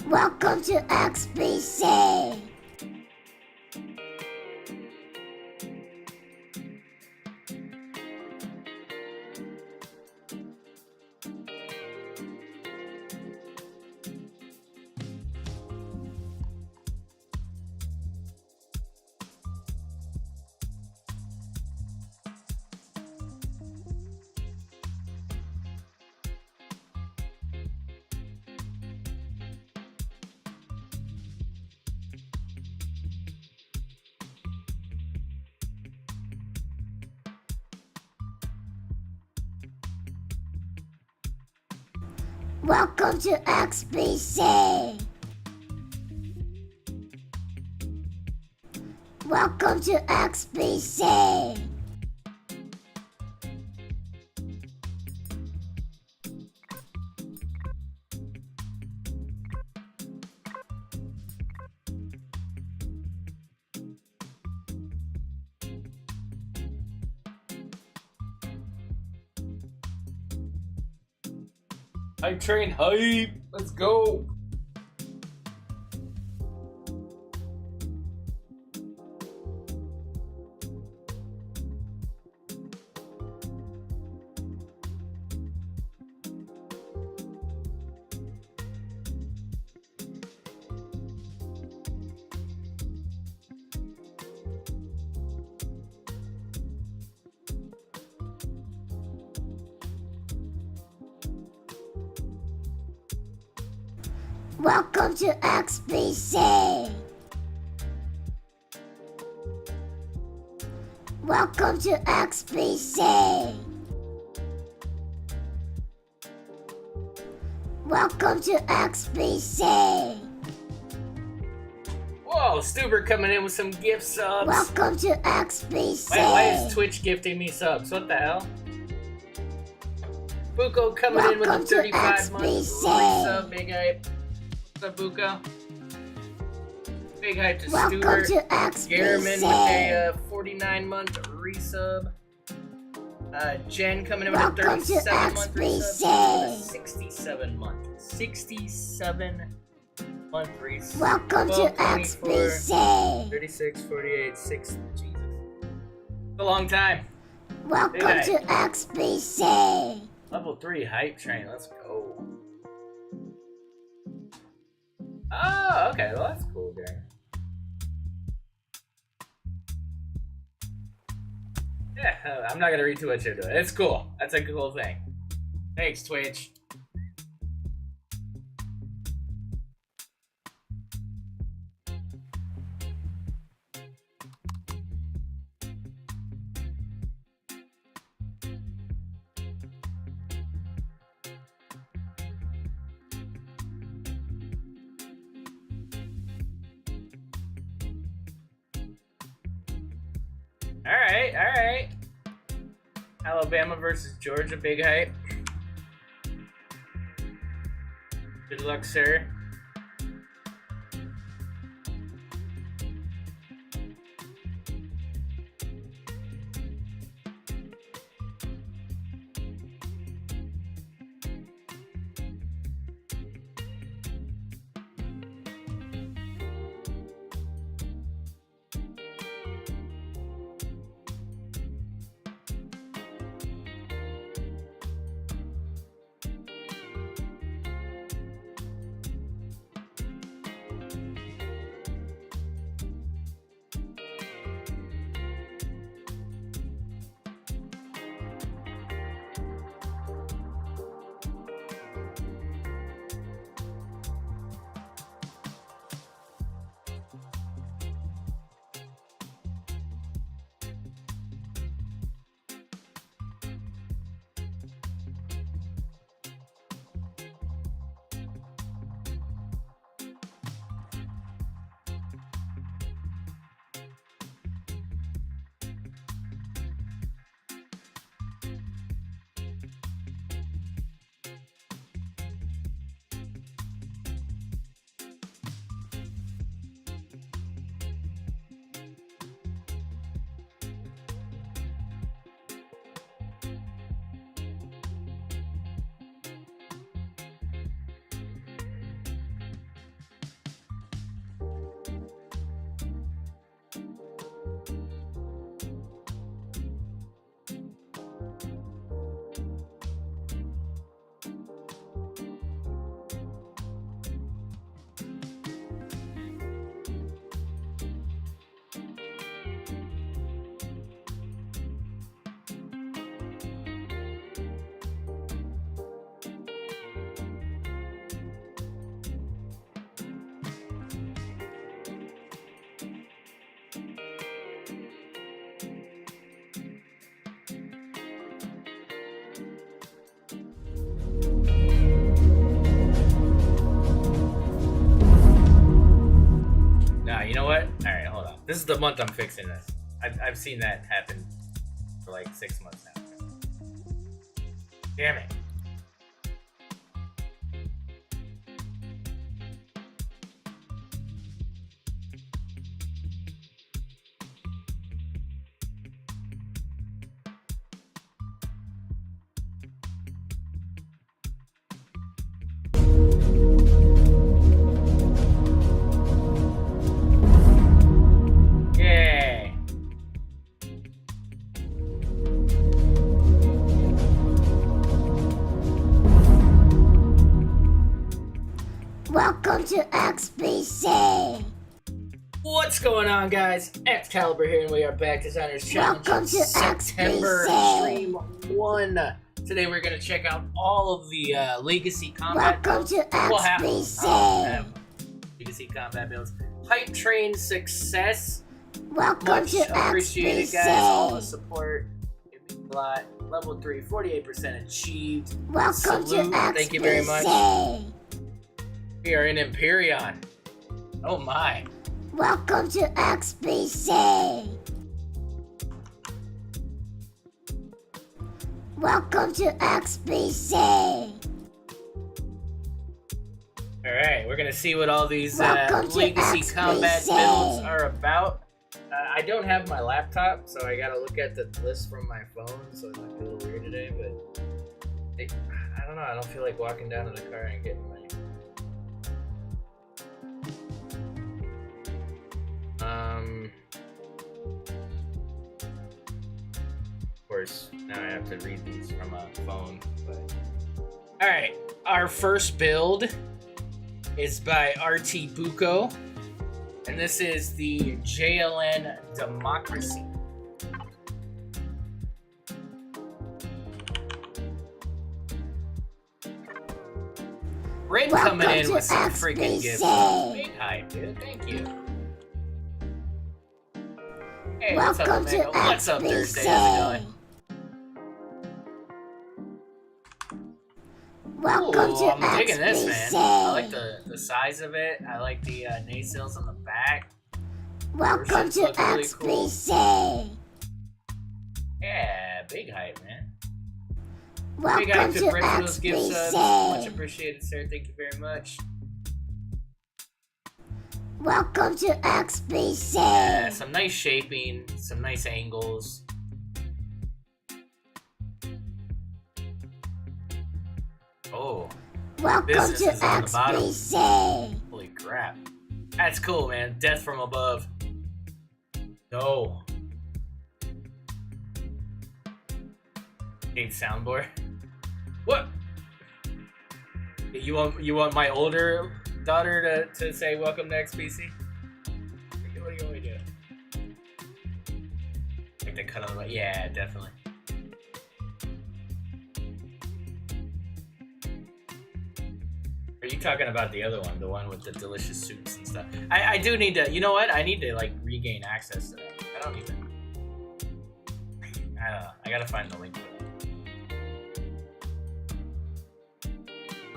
Welcome to XBC. Welcome to XBC. Welcome to XBC. Hype train, hype! Let's go! Welcome to XBC. Welcome to XBC. Welcome to XBC. Whoa, Stuber coming in with some gift subs. Welcome to XBC. Why is Twitch gifting me subs? What the hell? Buko coming in with a 35 month sub. Big hype. What's up, Buko? Big hype to Welcome Stuber. to XBC. Gehrman with a 49 month resub. Jen coming in with a Welcome to 37 month resub. XBC. 67 month resub. Welcome to 24, XBC. 36, 48, 6. Jesus. It's a long time. Welcome Big to XBC. Level 3 hype train. Let's go. Oh, okay. Well, that's cool, gang. Yeah, I'm not gonna read too much into it. It's cool. That's a cool thing. Thanks, Twitch. Alright. Alabama versus Georgia, big hype. Good luck, sir. This is the month I'm fixing this. I've seen that happen for like 6 months now. Damn it. Welcome to XBC. What's going on, guys? XCaliber here, and we are back to Designer's Challenge. Welcome to September XBC. Stream 1. Today we're going to check out all of the Legacy Combat Welcome builds. to We'll have XBC. Legacy Combat builds. Hype Train Success. Welcome Much to appreciated, guys. All the XBC. support. It means a lot. Level 3, 48% achieved. Welcome Salute. to XBC. Thank you very much. We are in Empyrion. Oh my. Welcome to XBC. Welcome to XBC. Alright, we're gonna see what all these Welcome to Legacy Combat XBC. builds are about. I don't have my laptop, so I gotta look at the list from my phone, so it might be a little weird today, but I don't know, I don't feel like walking down to the car and getting my... Of course, now I have to read these from a phone, but... Alright, our first build is by RT Buko, and this is the JLN Democracy. Red coming in with some freaking gifts. Big hype, dude. Thank you. Hey, what's up, Welcome to Omega? What's up, Thursday? How's it going? Welcome Ooh, to I'm digging this, man. I like XBC. the size of it. I like the nacelles on the back. Welcome to Looks really cool. XBC. Yeah, big hype, man. Big Welcome hype to to Brett for those gift subs. Much XBC. appreciated, sir. Thank you very much. Welcome to XBC. Yeah, some nice shaping, some nice angles. Oh, Welcome business to is on the bottom. XBC. Holy crap. That's cool, man. Death from above. No. Hey, soundboard. What? You want my older daughter to say welcome to XBC? What do you want me to do? Like the cut on the right? Yeah, definitely. Are you talking about the other one, the one with the delicious soups and stuff? I do need to, you know what? I need to like regain access to that. I don't even. I don't know. I gotta find the link for that.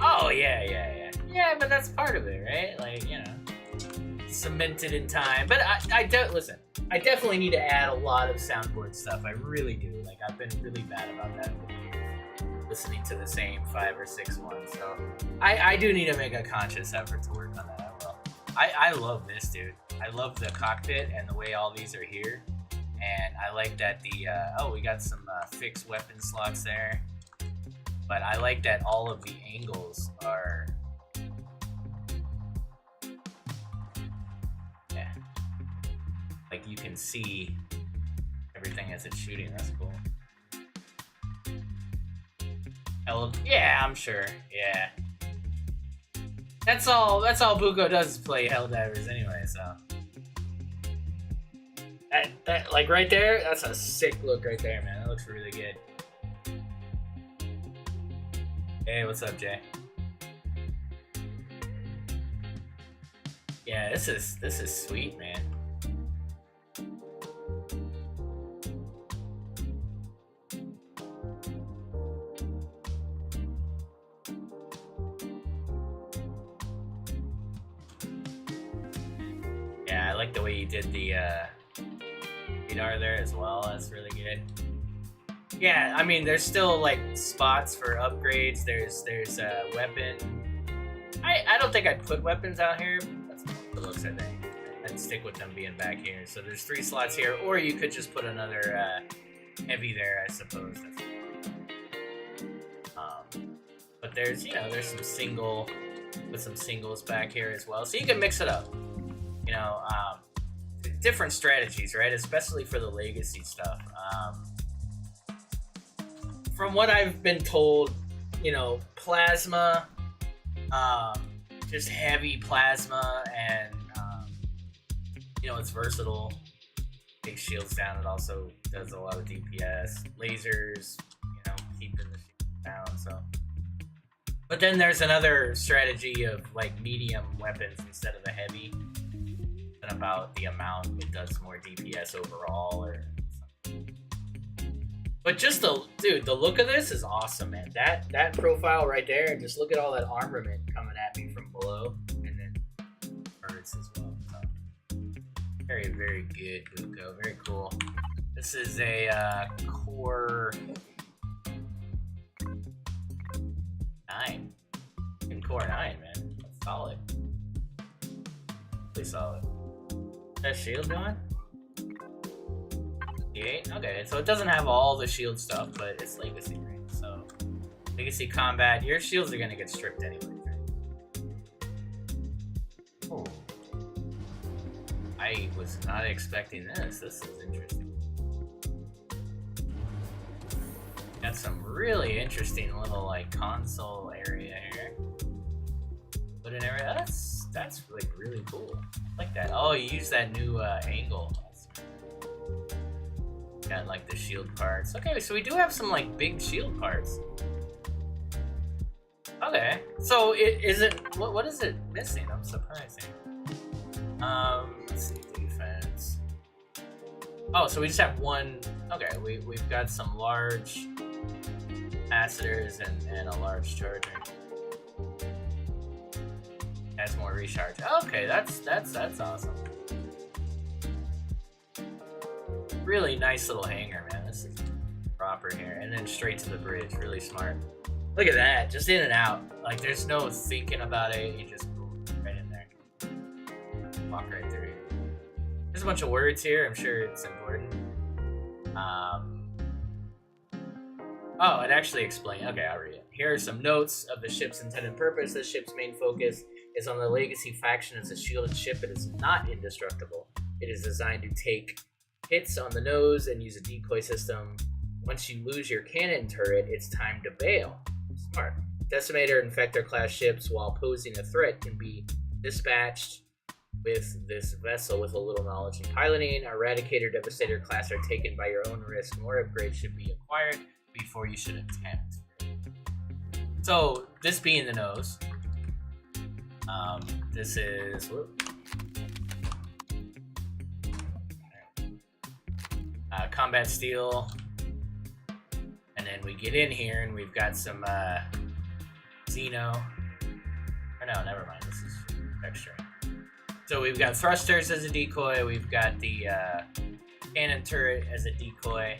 Oh yeah. Yeah, but that's part of it, right? Like, you know, cemented in time. But I don't listen. I definitely need to add a lot of soundboard stuff. I really do. Like, I've been really bad about that. Listening to the same 5 or 6 ones, so I do need to make a conscious effort to work on that. I will. I love this, dude. I love the cockpit and the way all these are here, and I like that the we got some fixed weapon slots there, but I like that all of the angles are like you can see everything as it's shooting. That's cool. Yeah, I'm sure. Yeah. That's all Buko does is play Helldivers anyway, so. That like right there, that's a sick look right there, man. That looks really good. Hey, what's up, Jay? Yeah, this is sweet, man. like the way you did the radar there as well. That's really good. Yeah, I mean, there's still like spots for upgrades. There's a weapon. I don't think I'd put weapons out here. That's what it looks, I think. I'd stick with them being back here. So there's 3 slots here, or you could just put another heavy there, I suppose. But there's, you know, there's some singles back here as well. So you can mix it up. You know, different strategies, right? Especially for the legacy stuff. From what I've been told, you know, plasma, just heavy plasma, and you know, it's versatile. Takes shields down. It also does a lot of DPS. Lasers, you know, keeping the shields down. So, but then there's another strategy of like medium weapons instead of the heavy, and about the amount it does more DPS overall, or something. But just the look of this is awesome, man. That profile right there, and just look at all that armament coming at me from below, and then birds as well. So, very, very good, Buko. Very cool. This is a core 9. In core 9, man. That's solid. Really solid. Is that shield going? 8? Okay, so it doesn't have all the shield stuff, but it's legacy, right? So, legacy combat, your shields are gonna get stripped anyway, right? Oh. I was not expecting this. This is interesting. Got some really interesting little, like, console area here. Put an area. That's like really cool. I like that. Oh, you use that new angle. Got like the shield parts. Okay, so we do have some like big shield parts. Okay, so is it what is it missing? I'm surprised. Let's see, defense. Oh, so we just have one. Okay, we've got some large capacitors and a large charger. Has more recharge. Okay, that's awesome. Really nice little hangar, man. This is proper here. And then straight to the bridge. Really smart. Look at that. Just in and out. Like, there's no thinking about it. You just go right in there. Walk right through. There's a bunch of words here. I'm sure it's important. Oh, it actually explained. Okay, I'll read it. Here are some notes of the ship's intended purpose. The ship's main focus is on the legacy faction as a shielded ship. It is not indestructible. It is designed to take hits on the nose and use a decoy system. Once you lose your cannon turret, it's time to bail. Smart. Decimator and Infector class ships, while posing a threat, can be dispatched with this vessel with a little knowledge in piloting. Eradicator, Devastator class are taken by your own risk. More upgrades should be acquired before you should attempt. So, this being the nose, this is... combat steel, and then we get in here and we've got some Xeno, or no, never mind, this is extra. So we've got thrusters as a decoy, we've got the cannon turret as a decoy,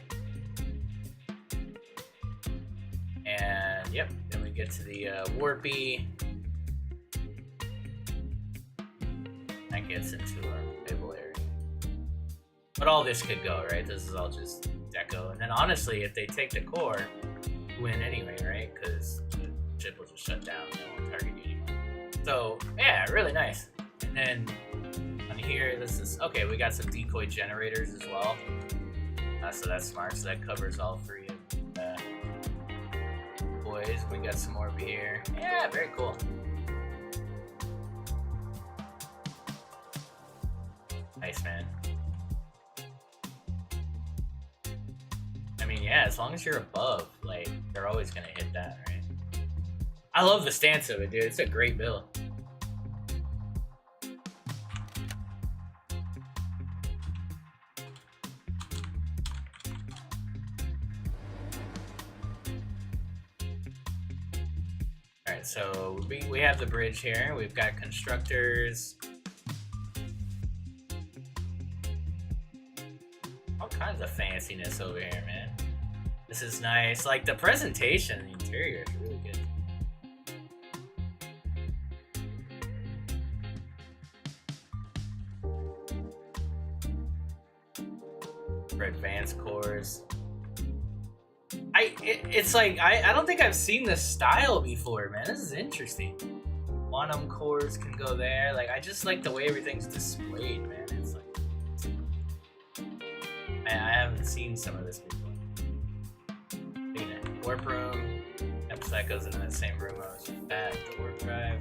and yep, then we get to the warpy. That gets into our table area. But all this could go, right? This is all just deco. And then honestly, if they take the core, you win anyway, right? Because the ship will just shut down. They won't target you anymore. So, yeah, really nice. And then on here, this is... Okay, we got some decoy generators as well. So that's smart. So that covers all 3 of the boys. We got some more over here. Yeah, very cool. Nice, man. I mean, yeah, as long as you're above, like, they're always gonna hit that, right? I love the stance of it, dude. It's a great build. Alright, so we have the bridge here. We've got constructors. all kinds of fanciness over here, man. This is nice. Like, the presentation, the interior is really good. For advanced cores. It's like, I don't think I've seen this style before, man. This is interesting. Quantum cores can go there. Like, I just like the way everything's displayed, man. It's like, I haven't seen some of this before. Warp room. Yep, so that goes into that same room I was at, the warp drive.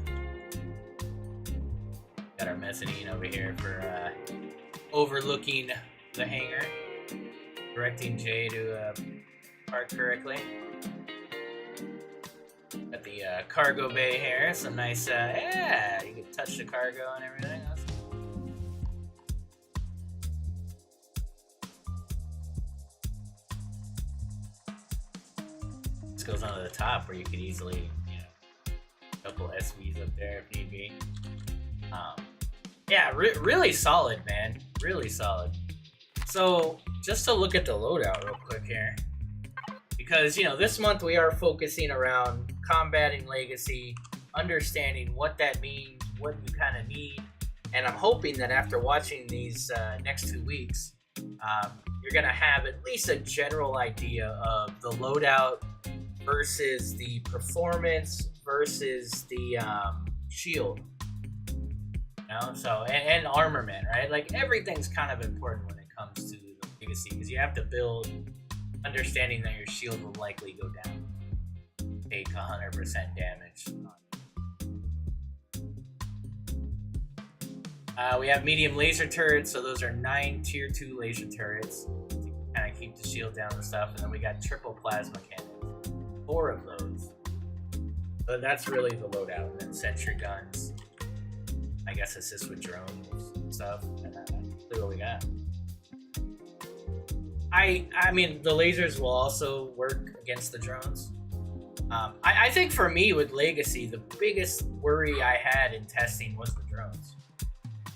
Got our mezzanine over here for overlooking the hangar, directing Jay to park correctly. Got the cargo bay here, some nice, yeah, you can touch the cargo and everything. That's cool. This goes onto the top where you could easily, you know, a couple SVs up there if need be. Yeah, really solid, man. Really solid. So, just to look at the loadout real quick here. Because, you know, this month we are focusing around combating legacy, understanding what that means, what you kind of need. And I'm hoping that after watching these next 2 weeks, you're going to have at least a general idea of the loadout versus the performance versus the shield. You know, so and armament, right? Like, everything's kind of important when it comes to the legacy, because you have to build understanding that your shield will likely go down, take 100% damage. We have medium laser turrets, so those are 9 tier 2 laser turrets to kind of keep the shield down and stuff. And then we got triple plasma cannons, 4 of those. So that's really the loadout. And then sentry guns, I guess assist with drones and stuff. And that's really what we got. I mean, the lasers will also work against the drones. I think for me with Legacy, the biggest worry I had in testing was the drones.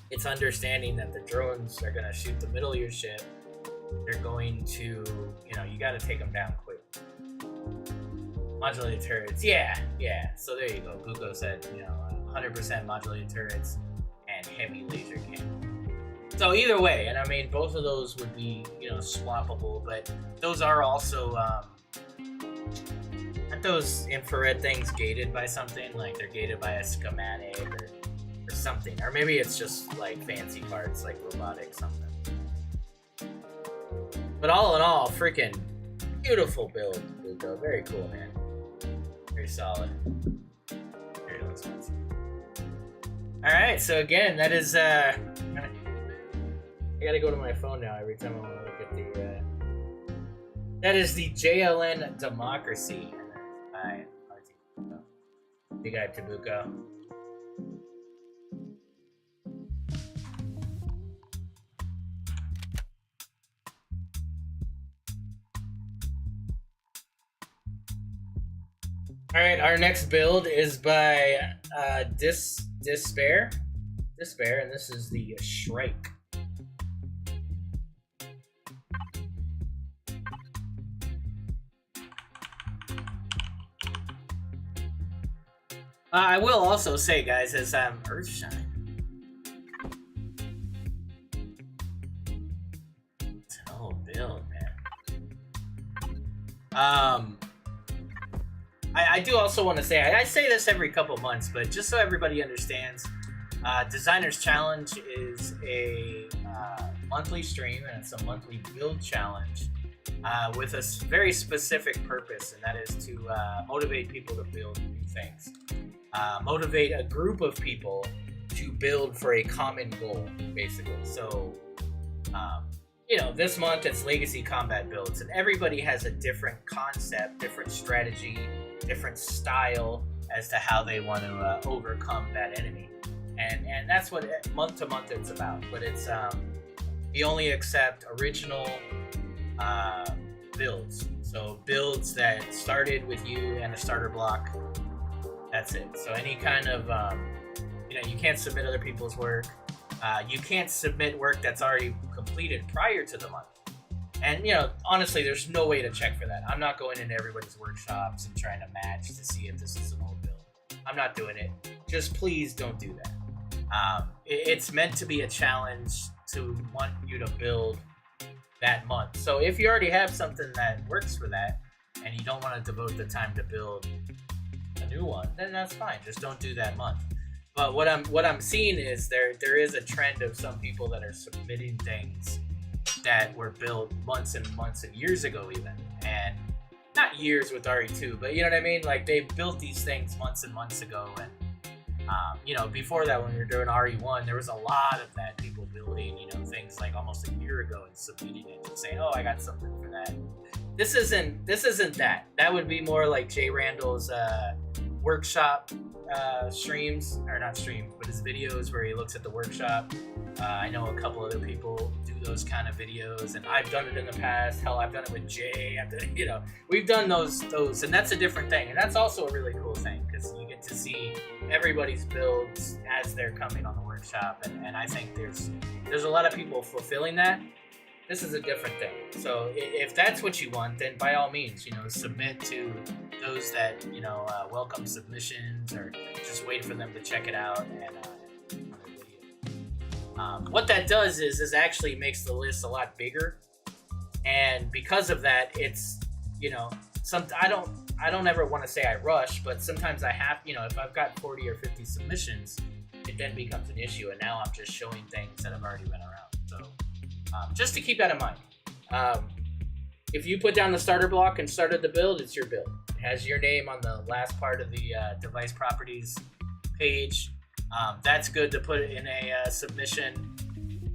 It's understanding that the drones are going to shoot the middle of your ship. They're going to, you know, you got to take them down quick. Modulated turrets, yeah. So there you go. Guko said, you know, 100% modulated turrets and heavy laser cannon. So either way, and I mean, both of those would be, you know, swappable, but those are also, aren't those infrared things gated by something? Like, they're gated by a schematic or something. Or maybe it's just, like, fancy parts, like robotics something. But all in all, freaking beautiful build, Luco. Very cool, man. Very solid. Very expensive. Alright, so again, that is, I gotta go to my phone now every time I want to look at the, that is the JLN Democracy. And big eye Tabuko. Alright, our next build is by Despair, and this is the Shrike. I will also say, guys, as Earthshine. It's an old build, man. I do also want to say, I say this every couple months, but just so everybody understands, Designer's Challenge is a monthly stream, and it's a monthly build challenge with a very specific purpose, and that is to motivate people to build new things. Motivate a group of people to build for a common goal, basically. So, you know, this month it's Legacy combat builds, and everybody has a different concept, different strategy, different style as to how they want to overcome that enemy. And that's what month to month it's about. But it's, we only accept original builds. So builds that started with you and a starter block. That's it. So any kind of, you know, you can't submit other people's work. You can't submit work that's already completed prior to the month. And, you know, honestly, there's no way to check for that. I'm not going into everybody's workshops and trying to match to see if this is an old build. I'm not doing it. Just please don't do that. It's meant to be a challenge to want you to build that month. So if you already have something that works for that and you don't want to devote the time to build a new one, then that's fine. Just don't do that month. But what I'm seeing is there is a trend of some people that are submitting things that were built months and months and years ago even, and not years with RE2, but you know what I mean? Like they built these things months and months ago, and you know, before that when we were doing RE1, there was a lot of that, people building, you know, things like almost a year ago and submitting it and saying, oh, I got something for that. This isn't that. That would be more like Jay Randall's workshop streams, or not streams, but his videos where he looks at the workshop. I know a couple other people do those kind of videos, and I've done it in the past. Hell, I've done it with Jay. You know, we've done those, and that's a different thing, and that's also a really cool thing because you get to see everybody's builds as they're coming on the workshop, and I think there's a lot of people fulfilling that. This is a different thing. So if that's what you want, then by all means, you know, submit to those that, you know, welcome submissions, or just wait for them to check it out and what that does is actually makes the list a lot bigger, and because of that, it's, you know, I don't ever want to say I rush, but sometimes I have, you know, if I've got 40 or 50 submissions, it then becomes an issue, and now I'm just showing things that have already been around. So just to keep that in mind, if you put down the starter block and started the build, it's your build. It has your name on the last part of the device properties page. That's good to put in a submission,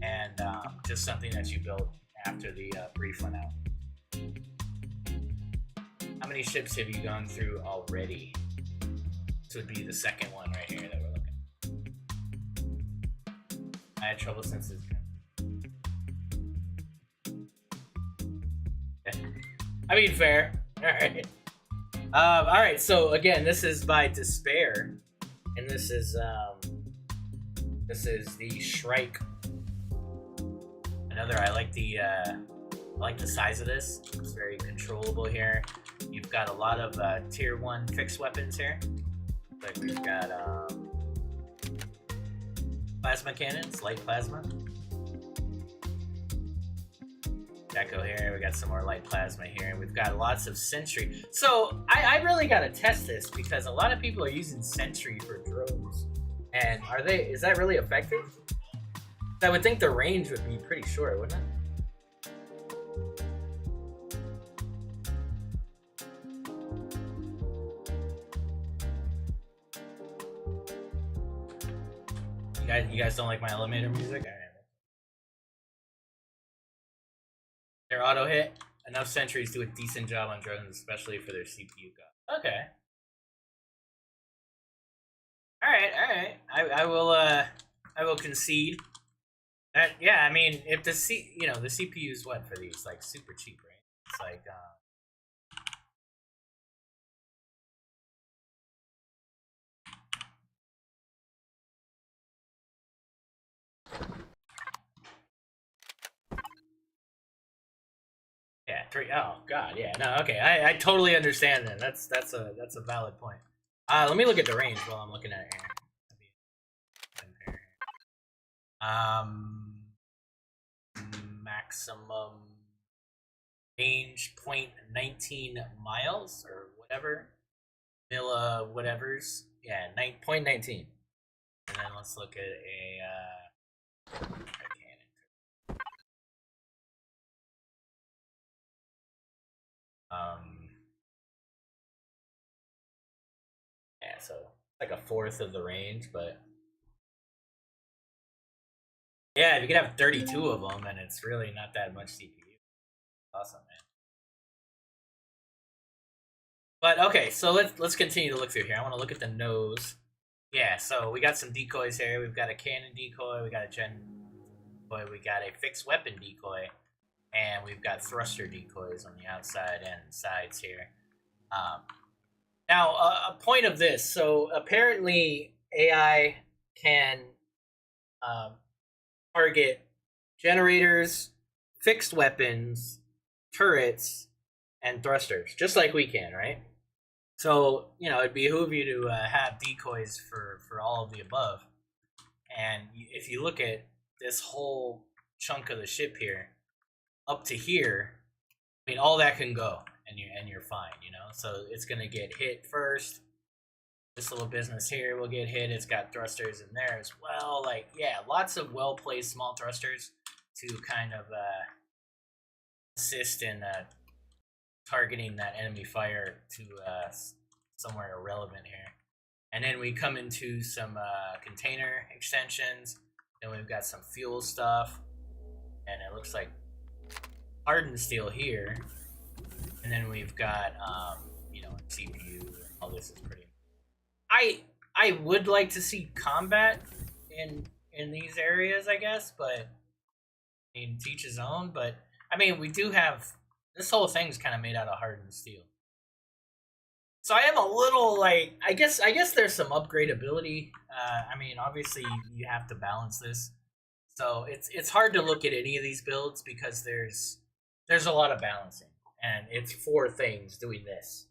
and just something that you built after the brief went out. How many ships have you gone through already? This would be the second one right here that we're looking. I had trouble since it's... I mean, fair. Alright. Alright, so again, this is by Despair. And this is the Shrike. Another, I like the size of this. It's very controllable here. You've got a lot of tier 1 fixed weapons here. Like we've got plasma cannons, light plasma. Echo here, we got some more light plasma here, and we've got lots of sentry. So I really gotta test this because a lot of people are using sentry for drones. And is that really effective? I would think the range would be pretty short, wouldn't it? You guys don't like my elevator music? All right. Their auto hit. Enough sentries do a decent job on drones, especially for their CPU cost. Okay. All right. I will concede. That, yeah, I mean, if the CPU is what for these, like super cheap, right? It's like yeah, oh god, yeah, no, okay, I totally understand that. That's a valid point. Let me look at the range while I'm looking at it here. Maximum range 0.19 miles or whatever. Milla whatevers. Yeah, 0.19. And then let's look at a yeah, so like a fourth of the range, but yeah, if you could have 32 of them, and it's really not that much CPU. Awesome, man. But okay, so let's continue to look through here. I want to look at the nose. Yeah, so we got some decoys here. We've got a cannon decoy, we got a gen decoy, we got a fixed weapon decoy, and we've got thruster decoys on the outside and sides here. Now, a point of this. So apparently, AI can target generators, fixed weapons, turrets and thrusters, just like we can, right? So, you know, it'd behoove you to have decoys for all of the above. And if you look at this whole chunk of the ship here, up to here, I mean, all that can go, and you're fine, you know. So it's gonna get hit first. This little business here will get hit. It's got thrusters in there as well. Like, yeah, lots of well placed small thrusters to kind of assist in targeting that enemy fire to somewhere irrelevant here. And then we come into some container extensions. Then we've got some fuel stuff, and it looks like hardened steel here. And then we've got you know, CPU. All this is pretty. I would like to see combat in these areas, I guess, but I mean, to each his own. But I mean, we do have this whole thing's kind of made out of hardened steel. So I am a little like, I guess there's some upgradability. I mean, obviously you have to balance this, so it's hard to look at any of these builds because there's a lot of balancing, and it's 4 things doing this.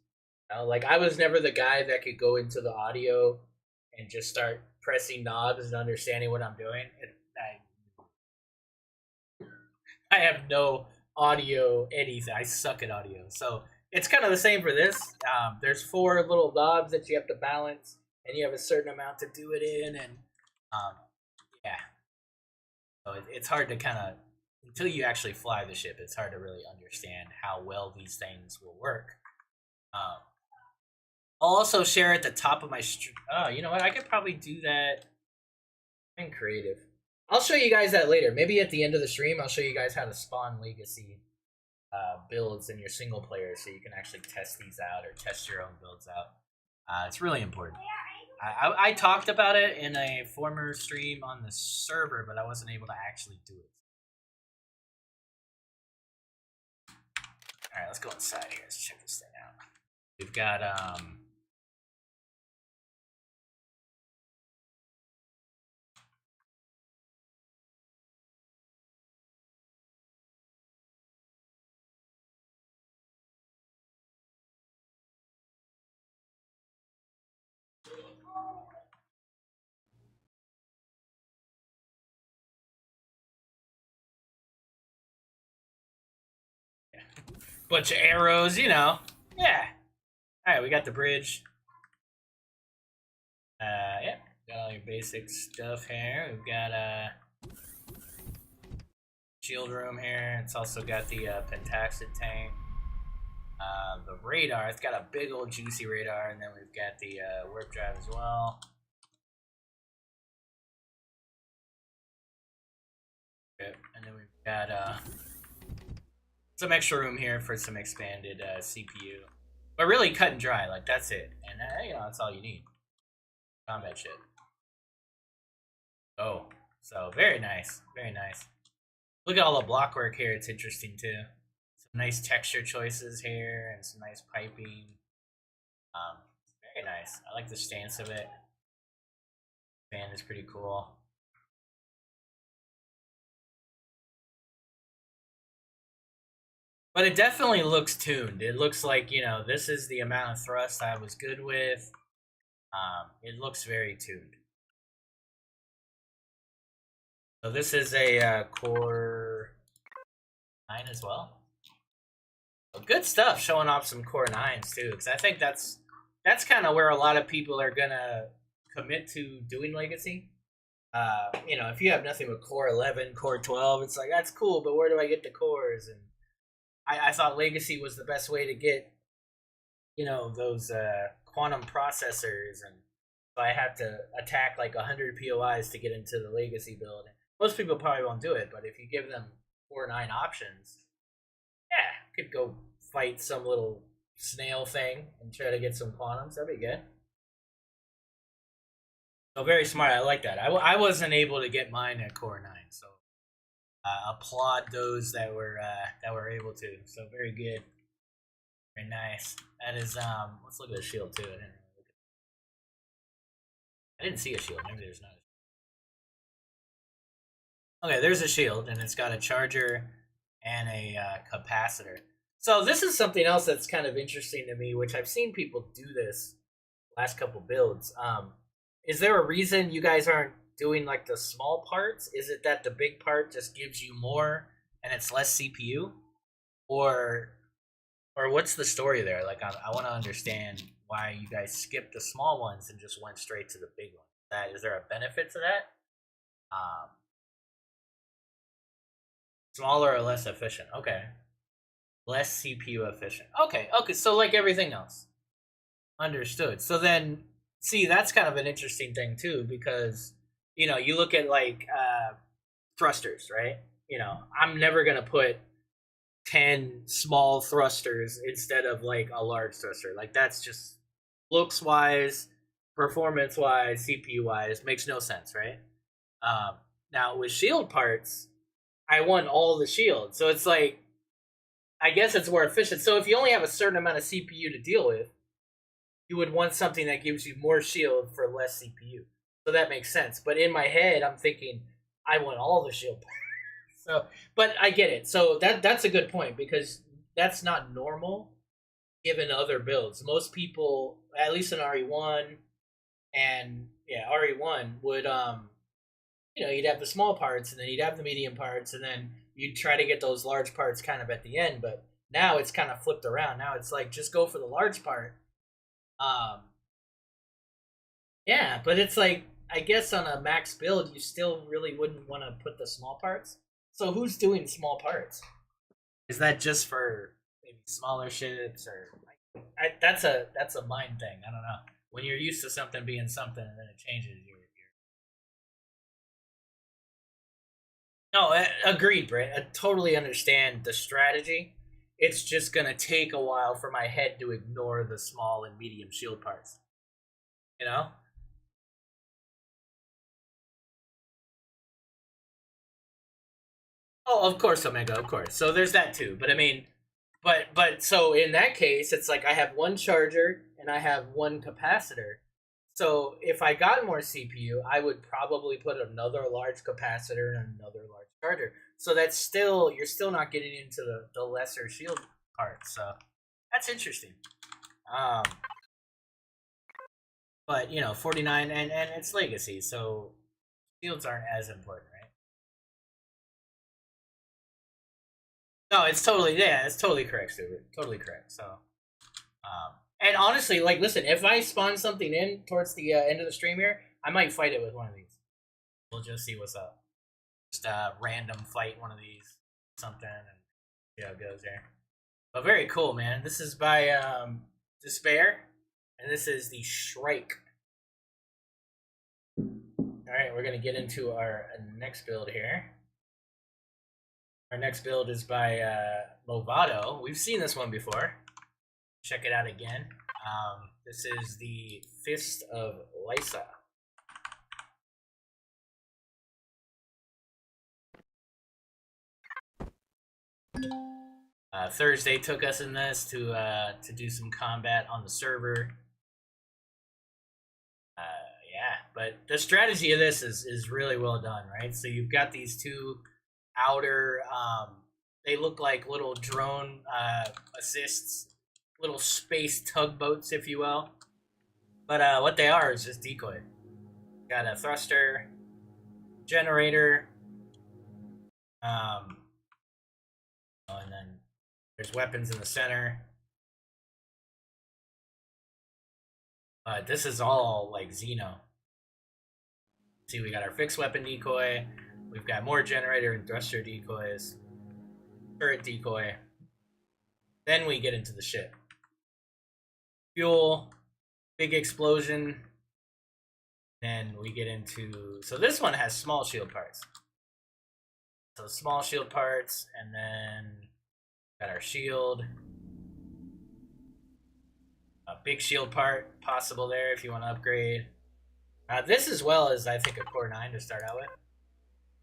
Like, I was never the guy that could go into the audio and just start pressing knobs and understanding what I'm doing. I have no audio anything. I suck at audio. So it's kind of the same for this. There's 4 little knobs that you have to balance, and you have a certain amount to do it in, and yeah. So it's hard to kind of, until you actually fly the ship, it's hard to really understand how well these things will work. I'll also share at the top of my oh, you know what? I could probably do that in creative. I'll show you guys that later. Maybe at the end of the stream, I'll show you guys how to spawn legacy builds in your single player, so you can actually test these out or test your own builds out. It's really important. I talked about it in a former stream on the server, but I wasn't able to actually do it. All right, let's go inside here. Let's check this thing out. We've got bunch of arrows, you know. Yeah. All right, we got the bridge. Yeah, got all your basic stuff here. We've got a shield room here. It's also got the pentaxid tank. The radar. It's got a big old juicy radar, and then we've got the warp drive as well. Yep. And then we've got some extra room here for some expanded CPU. But really cut and dry, like that's it. And you know, that's all you need. Combat ship. Oh, so very nice, very nice. Look at all the block work here, it's interesting too. Some nice texture choices here and some nice piping. Very nice. I like the stance of it. Fan is pretty cool. But it definitely looks tuned. It looks like, you know, this is the amount of thrust I was good with. It looks very tuned. So this is a Core 9 as well. So good stuff, showing off some Core 9s too, because I think that's kind of where a lot of people are gonna commit to doing Legacy. You know, if you have nothing but Core 11, Core 12, it's like, that's cool, but where do I get the cores? And I thought Legacy was the best way to get, you know, those quantum processors, and so I had to attack like 100 POIs to get into the Legacy build. Most people probably won't do it, but if you give them 4 or 9 options, yeah, could go fight some little snail thing and try to get some quantums. That'd be good. So very smart. I like that. I wasn't able to get mine at Core 9, so applaud those that were able to. So very good, very nice. That is let's look at the shield too. I didn't see a shield. Maybe there's not. Okay, there's a shield, and it's got a charger and a capacitor. So this is something else that's kind of interesting to me, which I've seen people do this last couple builds. Is there a reason you guys aren't doing like the small parts? Is it that the big part just gives you more and it's less CPU, or what's the story there? Like, I want to understand why you guys skipped the small ones and just went straight to the big ones. Is there a benefit to that? Smaller or less efficient? Okay, less CPU efficient. Okay, so like everything else, understood. So then, see, that's kind of an interesting thing too, because you look at like thrusters, right? I'm never gonna put 10 small thrusters instead of like a large thruster. Like, that's just looks wise, performance wise, CPU wise, makes no sense, right? Now with shield parts, I want all the shield, so it's like, I guess it's more efficient. So if you only have a certain amount of CPU to deal with, you would want something that gives you more shield for less CPU. So that makes sense. But in my head, I'm thinking, I want all the shield parts. So, but I get it. So that's a good point, because that's not normal given other builds. Most people, at least in RE1 and RE1 would you'd have the small parts, and then you'd have the medium parts, and then you'd try to get those large parts kind of at the end. But now it's kind of flipped around. Now it's like, just go for the large part. Yeah, but it's like, I guess on a max build, you still really wouldn't want to put the small parts. So who's doing small parts? Is that just for maybe smaller ships, or that's a mind thing? I don't know. When you're used to something being something and then it changes, No, agreed, Brett. I totally understand the strategy. It's just gonna take a while for my head to ignore the small and medium shield parts. You know? Oh, of course, Omega, of course. So there's that too. But I mean, but so in that case, it's like I have one charger and I have one capacitor. So if I got more CPU, I would probably put another large capacitor and another large charger. So that's still, you're still not getting into the lesser shield parts. So that's interesting. But 49 and it's legacy, so shields aren't as important, right? No, it's totally correct, Stuart. Totally correct. So, and honestly, like, listen, if I spawn something in towards the end of the stream here, I might fight it with one of these. We'll just see what's up. Just random fight one of these, something, and see how it goes there. But very cool, man. This is by Despair, and this is the Shrike. All right, we're gonna get into our next build here. Our next build is by Movado. We've seen this one before. Check it out again. This is the Fist of Lysa. Thursday took us in this to do some combat on the server. Yeah, but the strategy of this is really well done, right? So you've got these two outer, they look like little drone assists, little space tugboats, if you will. But what they are is just decoy. Got a thruster, generator, and then there's weapons in the center. This is all like Xeno. See, we got our fixed weapon decoy. We've got more generator and thruster decoys. Turret decoy. Then we get into the ship. Fuel. Big explosion. Then we get into... So this one has small shield parts. So small shield parts, and then got our shield. A big shield part possible there if you want to upgrade. This as well is, I think, a Core 9 to start out with.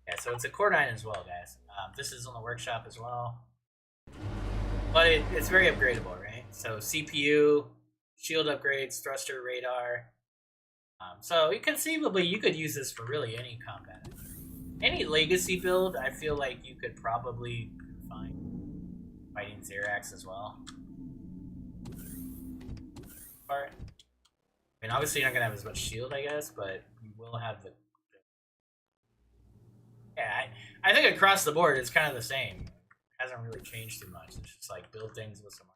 Yeah, so it's a Core 9 as well, guys. This is on the workshop as well. But it's very upgradable, right? So CPU, shield upgrades, thruster, radar. So conceivably, you could use this for really any combat. Any legacy build, I feel like you could probably find. fighting Xerax as well. Part. I mean, obviously you're not gonna have as much shield, I guess, but you will have the. Yeah, I think across the board it's kind of the same. It hasn't really changed too much. It's just like build things with some.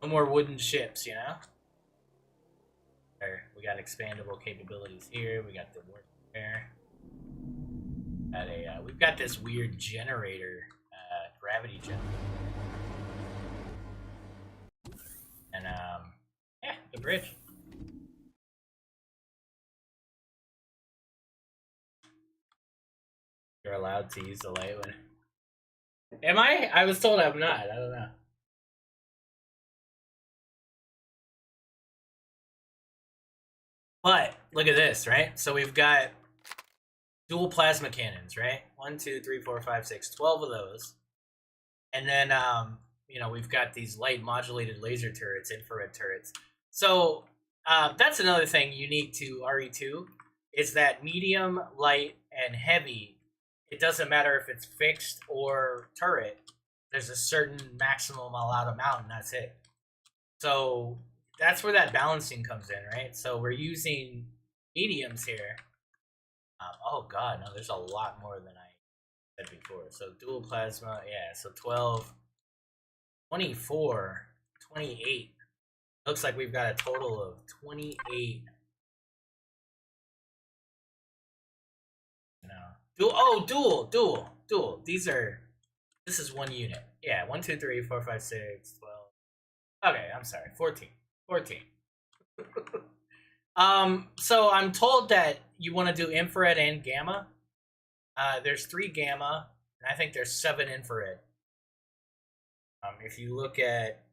No more wooden ships, you know. There, we got expandable capabilities here. We got the warfare. We've got this weird generator, gravity generator, and yeah, the bridge. You're allowed to use the light one. Am I? I was told I'm not. I don't know. But look at this, right? So we've got dual plasma cannons, right? 1, 2, 3, 4, 5, 6, 12 of those. And then you know, we've got these light modulated laser turrets, infrared turrets. So that's another thing unique to RE2 is that medium, light, and heavy, it doesn't matter if it's fixed or turret. There's a certain maximum allowed amount, and that's it. So that's where that balancing comes in, right? So we're using mediums here. Oh god, no, there's a lot more than I said before. So dual plasma, yeah, so 12, 24, 28. Looks like we've got a total of 28. No. Dual. This is one unit. Yeah, 1, 2, 3, 4, 5, 6, 12. Okay, I'm sorry, 14. 14. So I'm told that you want to do infrared and gamma. There's 3 gamma, and I think there's 7 infrared. If you look at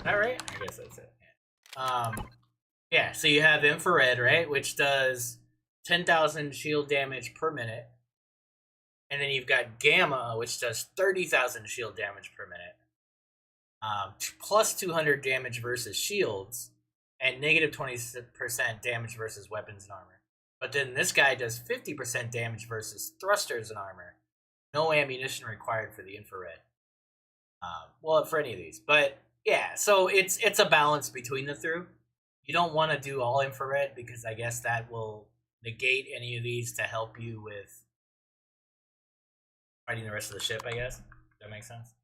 all right, I guess that's it. Yeah, so you have infrared, right, which does 10,000 shield damage per minute. And then you've got gamma, which does 30,000 shield damage per minute. Plus 200 damage versus shields, and negative 20% damage versus weapons and armor. But then this guy does 50% damage versus thrusters and armor. No ammunition required for the infrared. Well, for any of these. But yeah, so it's a balance between the two. You don't want to do all infrared because I guess that will negate any of these to help you with fighting the rest of the ship, I guess. Does that make sense?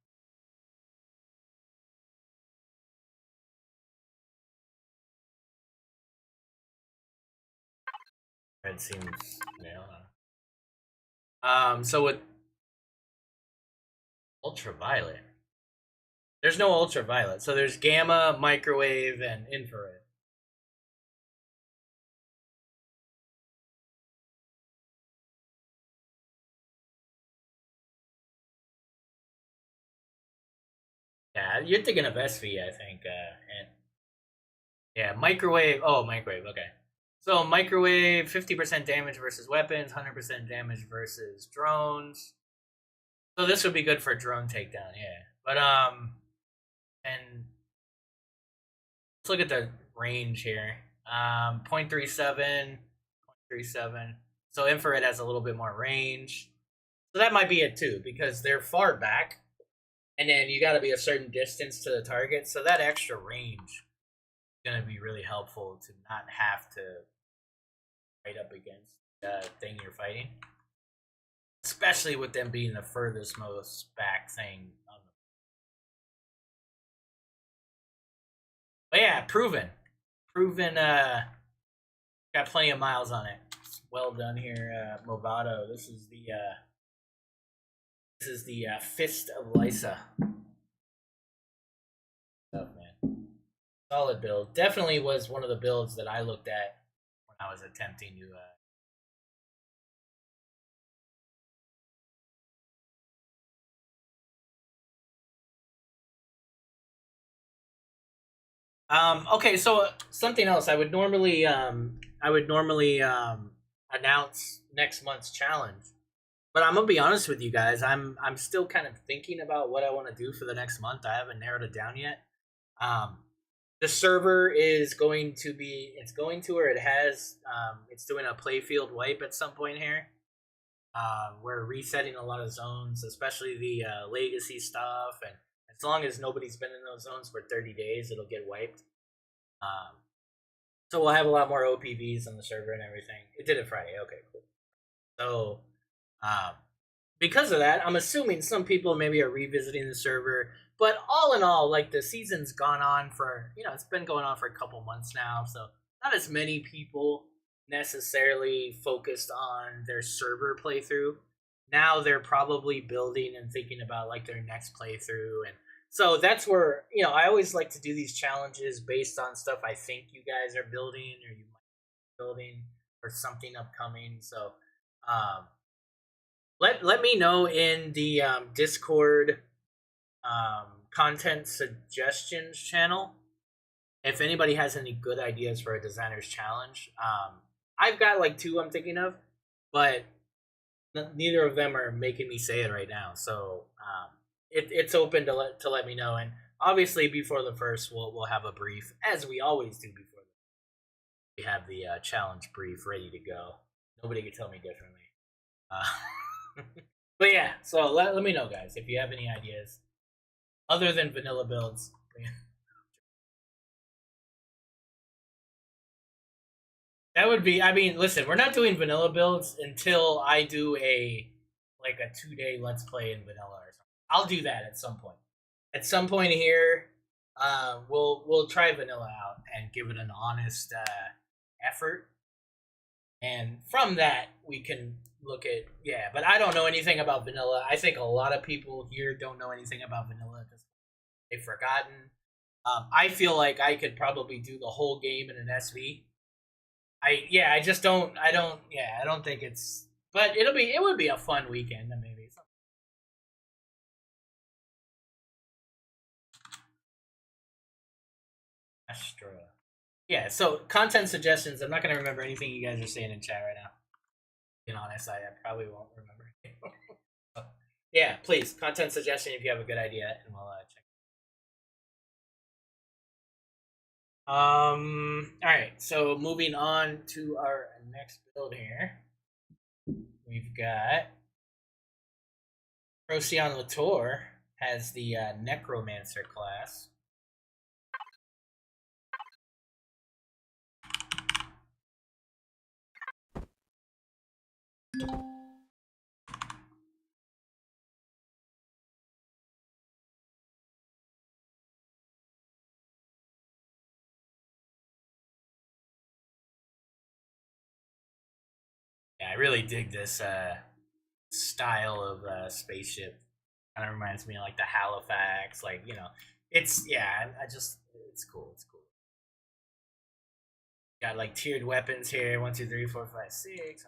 Red seems, so with ultraviolet, there's no ultraviolet. So there's gamma, microwave, and infrared. Yeah, you're thinking of SV, I think. And yeah, microwave. Oh, microwave. Okay. So microwave, 50% damage versus weapons, 100% damage versus drones. So this would be good for drone takedown, yeah. But and let's look at the range here. 0.37, 0.37. So infrared has a little bit more range. So that might be it too, because they're far back. And then you got to be a certain distance to the target. So that extra range is going to be really helpful to not have to fight up against the thing you're fighting. Especially with them being the furthest most back thing on the. But yeah, proven. Got plenty of miles on it. Well done here, Movado. This is the Fist of Lysa. Stuff, man. Solid build. Definitely was one of the builds that I looked at when I was attempting to. Okay, so something else. I would normally announce next month's challenge. But I'm gonna be honest with you guys. I'm still kind of thinking about what I want to do for the next month. I haven't narrowed it down yet. Um, the server is going to be. It's going to, or it has. It's doing a playfield wipe at some point here. We're resetting a lot of zones, especially the legacy stuff, and as long as nobody's been in those zones for 30 days, it'll get wiped. Um, so we'll have a lot more OPVs on the server and everything. It did it Friday. Okay, cool. So, um, because of that, I'm assuming some people maybe are revisiting the server. But all in all, like the season's gone on for, it's been going on for a couple months now. So not as many people necessarily focused on their server playthrough. Now they're probably building and thinking about like their next playthrough. And so that's where, I always like to do these challenges based on stuff I think you guys are building or you might be building or something upcoming. So let me know in the Discord content suggestions channel if anybody has any good ideas for a designer's challenge. I've got like 2 I'm thinking of, but neither of them are making me say it right now. So it's open to let me know. And obviously before the first, we'll have a brief, as we always do before. We have the challenge brief ready to go. Nobody can tell me differently. But yeah, so let me know, guys, if you have any ideas other than vanilla builds. That would be, listen, we're not doing vanilla builds until I do a 2-day let's play in vanilla or something. I'll do that at some point. At some point here, we'll try vanilla out and give it an honest effort. And from that, we can look at, but I don't know anything about vanilla. I think a lot of people here don't know anything about vanilla at this point. They've forgotten. I feel like I could probably do the whole game in an SV. I don't think it's, but it would be a fun weekend maybe. Astra. Yeah, so content suggestions. I'm not going to remember anything you guys are saying in chat right now. Being honest, I probably won't remember. So, yeah, please, content suggestion if you have a good idea, and we'll check. All right, so moving on to our next build here. We've got Procyon Latour has the Necromancer class. Yeah, I really dig this style of spaceship. Kind of reminds me of like the Halifax, it's it's cool. It's cool. Got like tiered weapons here: 1, 2, 3, 4, 5, 6.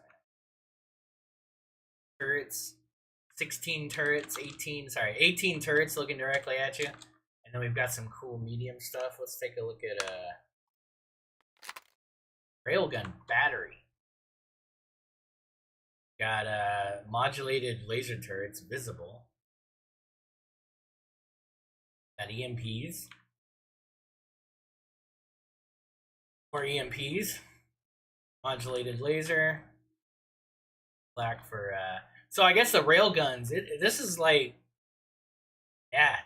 Turrets, 16 turrets, 18 turrets looking directly at you, and then we've got some cool medium stuff. Let's take a look at railgun battery. Got modulated laser turrets visible. Got EMPs. More EMPs. Modulated laser. Black for so I guess the railguns. This is like,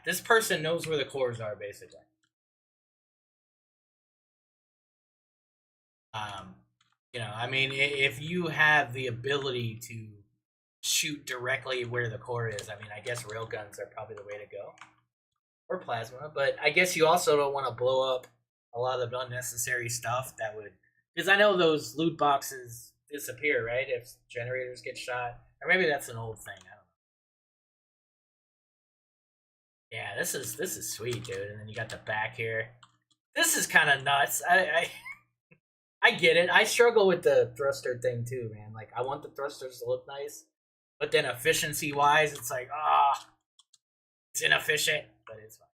this person knows where the cores are basically. If you have the ability to shoot directly where the core is, I guess railguns are probably the way to go. Or plasma, but I guess you also don't want to blow up a lot of unnecessary stuff that would, because I know those loot boxes disappear, right? If generators get shot, or maybe that's an old thing. I don't know. Yeah, this is sweet, dude. And then you got the back here. This is kind of nuts. I get it. I struggle with the thruster thing too, man. Like, I want the thrusters to look nice, but then efficiency wise, it's like, it's inefficient, but it's fine.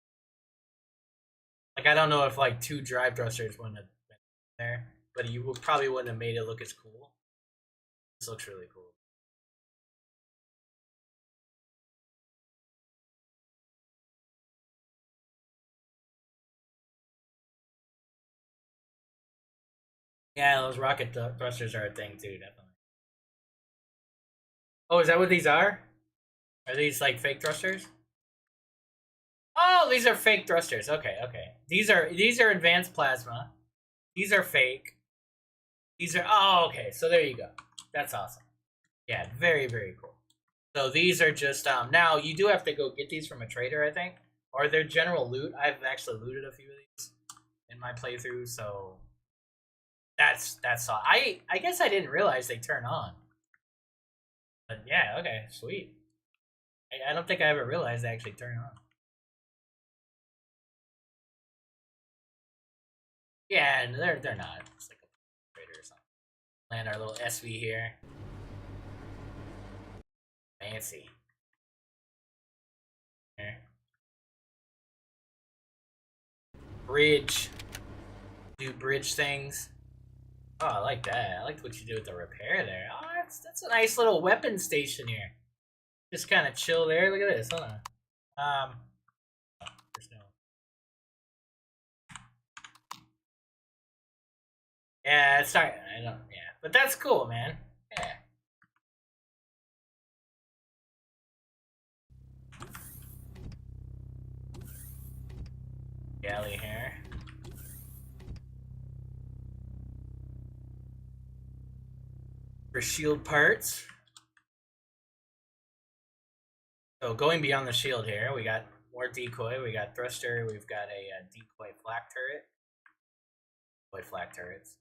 Like, I don't know if like 2 drive thrusters wouldn't have been there, but you probably wouldn't have made it look as cool. This looks really cool. Yeah, those rocket thrusters are a thing too, definitely. Oh, is that what these are? Are these like fake thrusters? Oh, these are fake thrusters. Okay, okay. These are advanced plasma. These are fake. These are okay. So there you go. That's awesome. Yeah, very very cool. So these are just now you do have to go get these from a trader, I think, or they're general loot. I've actually looted a few of these in my playthrough, so that's all. I guess I didn't realize they turn on. But yeah, okay, sweet. I don't think I ever realized they actually turn on. Yeah, and they're not. It's like a trader or something. Land our little SV here. Fancy. Here. Bridge. Do bridge things. Oh, I like that. I liked what you did with the repair there. Oh, that's a nice little weapon station here. Just kind of chill there. Look at this. Hold on. There's no. Yeah, it's not. I don't. Yeah, but that's cool, man. Yeah. Galley here. For shield parts. So going beyond the shield here, we got more decoy. We got thruster. We've got a decoy flak turret. Decoy flak turrets.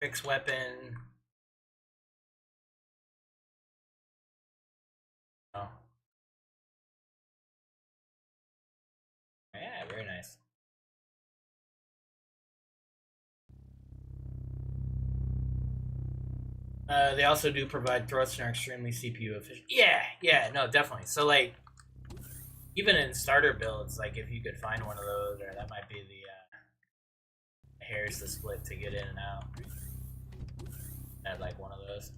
Fixed weapon. Oh. Yeah, very nice. They also do provide thrusts and are extremely CPU efficient. Yeah, yeah, no, definitely. So like, even in starter builds, like if you could find one of those, or that might be the hairs to split to get in and out. Add like one of those.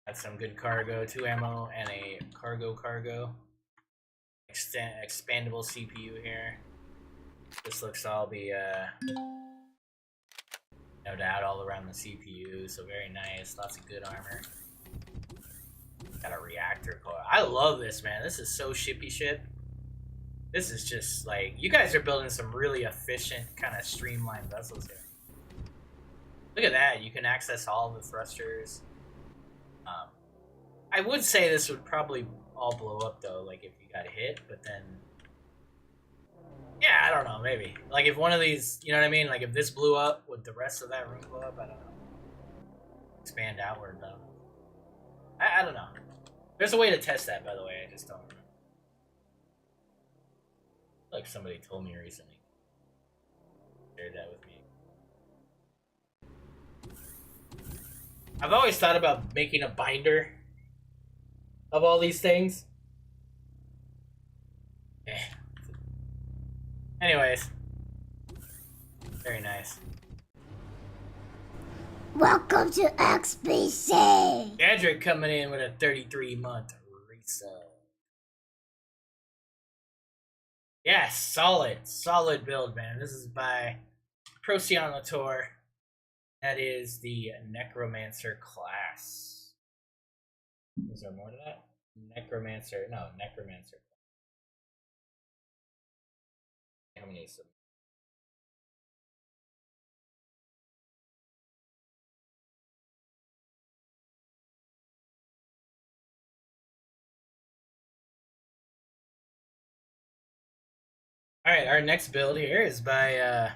Got some good cargo, 2 ammo, and a cargo. Expandable CPU here. This looks all be no doubt all around the CPU, so very nice. Lots of good armor. Got a reactor core. I love this, man. This is so shippy ship. This is just like, you guys are building some really efficient, kind of streamlined vessels here. Look at that. You can access all the thrusters. I would say this would probably all blow up though, like if you got hit, but then yeah, I don't know, maybe. Like if one of these, you know what I mean? Like if this blew up, would the rest of that room blow up? I don't know. Expand outward though. I don't know. There's a way to test that, by the way. I just don't remember. Like somebody told me recently. Shared that with me. I've always thought about making a binder of all these things. Anyways, very nice. Welcome to XBC. Gadrick coming in with a 33-month resub. Yes, solid build, man. This is by Procyon Latour. That is the Necromancer class. Is there more to that? Necromancer. How many is it? All right, our next build here is by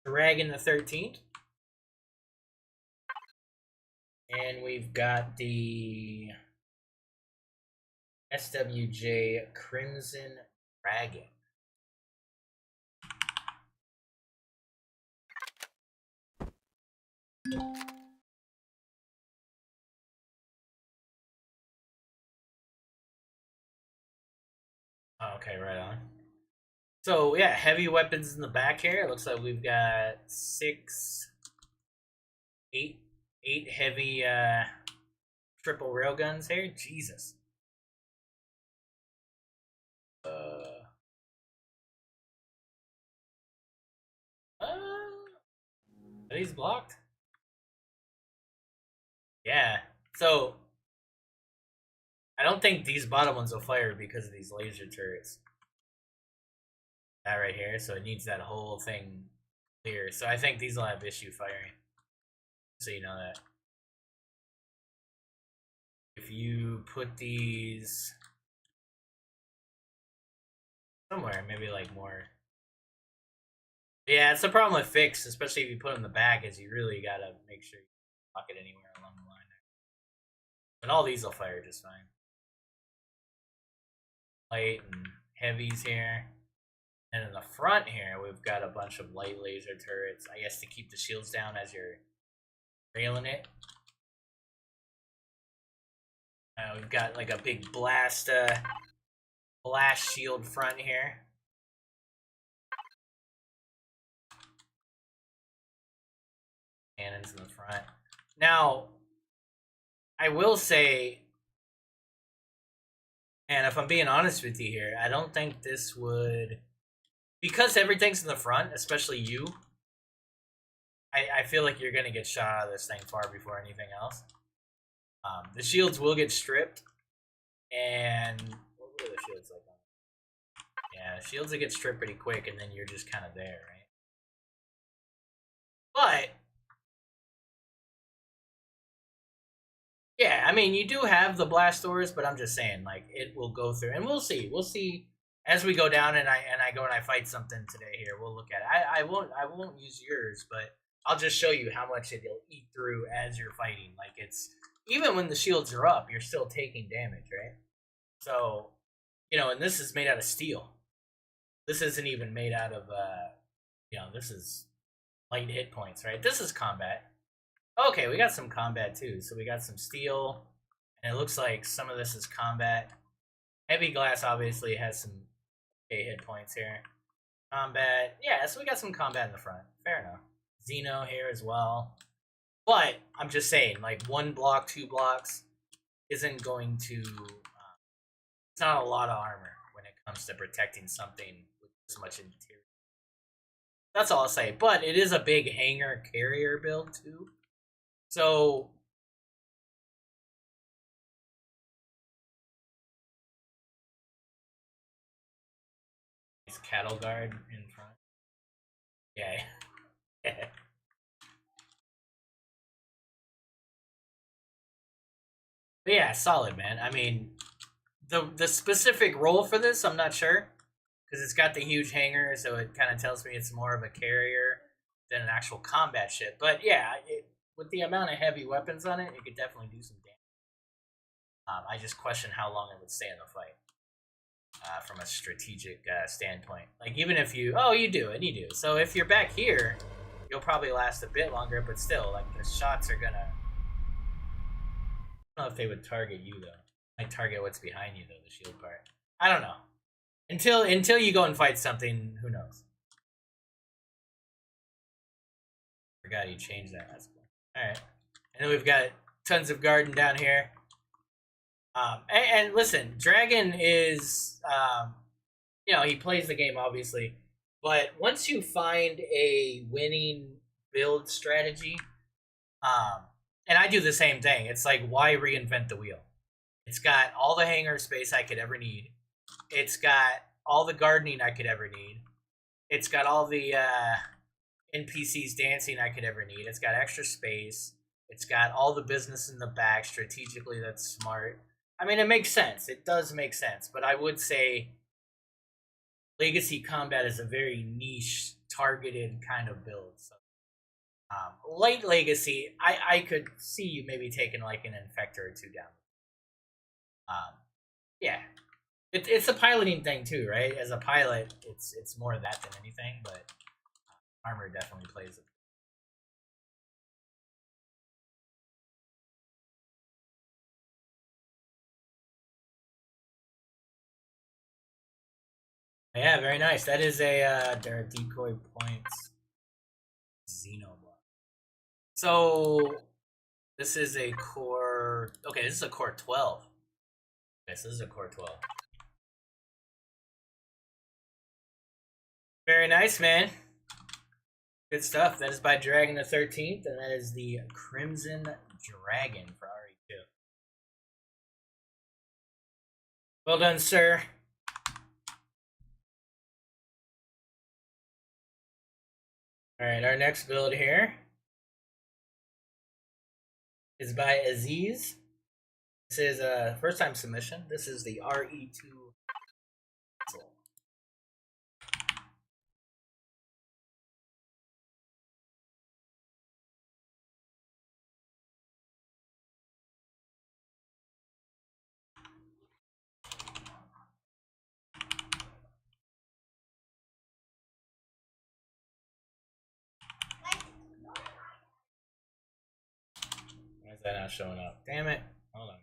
Dragon the 13th. And we've got the SWJ Crimson Dragon. Okay, right on. So yeah, heavy weapons in the back here. It looks like we've got eight heavy triple railguns here. Jesus. Are these blocked? Yeah. So I don't think these bottom ones will fire because of these laser turrets. That right here. So it needs that whole thing clear. So I think these will have issue firing. So you know that. If you put these somewhere, maybe like more. Yeah, it's the problem with fixed, especially if you put them in the back, is you really gotta make sure you lock it anywhere along the line there. But all these will fire just fine. Light and heavies here. And in the front here, we've got a bunch of light laser turrets, I guess to keep the shields down as you're railing it. We've got like a big blast shield front here. Cannons in the front. Now, I will say, and if I'm being honest with you here, I don't think this would, because everything's in the front, especially you, I feel like you're going to get shot out of this thing far before anything else. The shields will get stripped, and what were the shields like? Yeah, shields will get stripped pretty quick, and then you're just kind of there, right? But yeah, I mean, you do have the blast doors, but I'm just saying, like, it will go through, and we'll see. We'll see as we go down, and I go and I fight something today. Here, we'll look at it. I won't use yours, but I'll just show you how much it'll eat through as you're fighting. Like, it's even when the shields are up, you're still taking damage, right? So, you know, and this is made out of steel. This isn't even made out of this is light hit points, right? This is combat. Okay, we got some combat too. So we got some steel, and it looks like some of this is combat. Heavy glass obviously has some hit points here. Combat, yeah, so we got some combat in the front. Fair enough. Xeno here as well. But I'm just saying, like 1 block, 2 blocks isn't going to. It's not a lot of armor when it comes to protecting something with this much interior. That's all I'll say. But it is a big hangar carrier build too. So it's cattle guard in front. Yeah. But yeah, solid, man. I mean, the specific role for this, I'm not sure, because it's got the huge hangar, so it kind of tells me it's more of a carrier than an actual combat ship. But yeah, with the amount of heavy weapons on it, it could definitely do some damage. I just question how long it would stay in the fight from a strategic standpoint. Like, even if you do, and you do. So if you're back here, you'll probably last a bit longer, but still, like, the shots are gonna. I don't know if they would target you though. Might target what's behind you though, the shield part. I don't know. Until you go and fight something, who knows? Forgot you changed that. That's cool. All right, and then we've got tons of garden down here. And listen, Dragon is, he plays the game obviously, but once you find a winning build strategy, and I do the same thing. It's like, why reinvent the wheel? It's got all the hangar space I could ever need. It's got all the gardening I could ever need. It's got all the NPCs dancing I could ever need. It's got extra space. It's got all the business in the back strategically that's smart. I mean, it makes sense. It does make sense. But I would say Legacy Combat is a very niche, targeted kind of build. So, light Legacy, I could see you maybe taking like an Infector or 2 down. Yeah. It's a piloting thing too, right? As a pilot, it's more of that than anything, but armor definitely plays a Yeah, very nice. That is a there are decoy points. Xenoblock. So this is a core. Okay, this is a core 12. This is a core 12. Very nice, man. Good stuff. That is by Dragon the 13th, and that is the Crimson Dragon for RE2. Well done, sir. Alright, our next build here is by Aziz. This is a first time submission. This is the RE2 pencil. Why is that not showing up? Damn it. Hold on.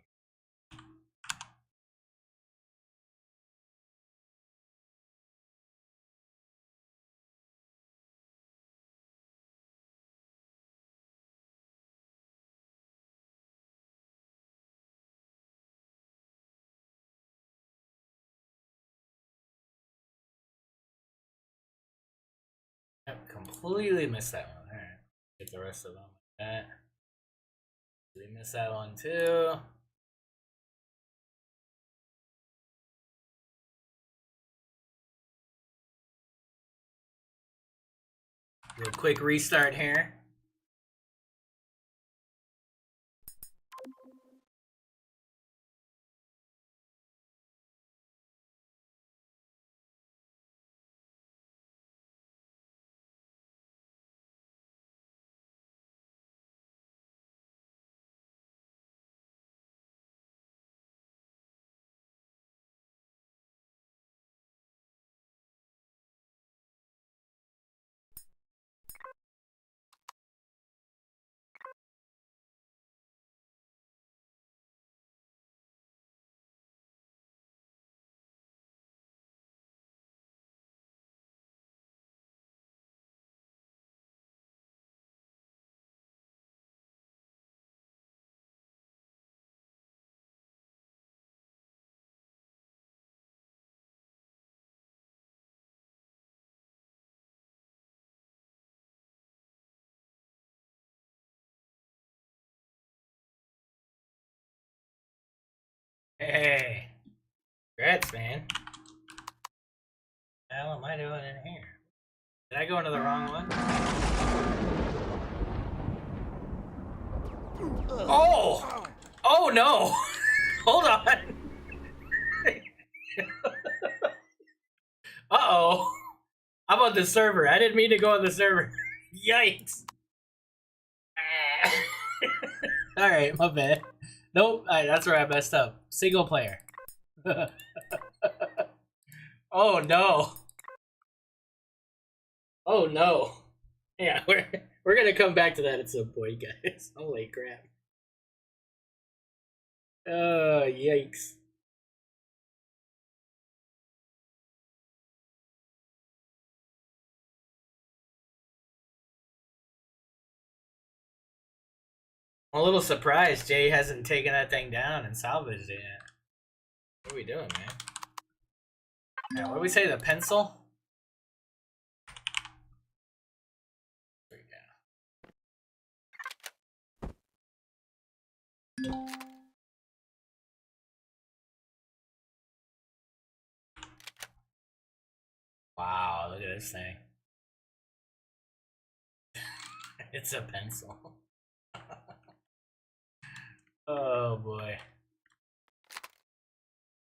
Yep, completely missed that one. Alright. Get the rest of them like that. Did we miss that one too? Do a quick restart here. Hey, congrats, man. What the hell am I doing in here? Did I go into the wrong one? Oh! Oh no! Hold on! Uh-oh! I'm on the server. I didn't mean to go on the server. Yikes! Alright, my bad. Nope, that's where I messed up. Single player. Oh no! Oh no! Yeah, we're gonna come back to that at some point, guys. Holy crap! Yikes! I'm a little surprised Jay hasn't taken that thing down and salvaged it yet. What are we doing, man? Yeah, what do we say? The pencil? There we go. Wow, look at this thing. It's a pencil. Oh boy.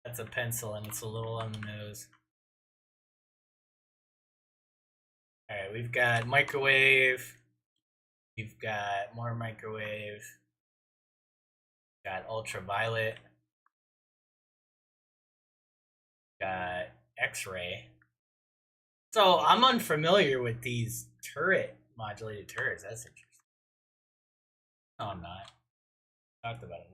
That's a pencil and it's a little on the nose. Alright, we've got microwave. We've got more microwave. Got ultraviolet. Got X-ray. So I'm unfamiliar with these modulated turrets. That's interesting. No, I'm not. Talked about it.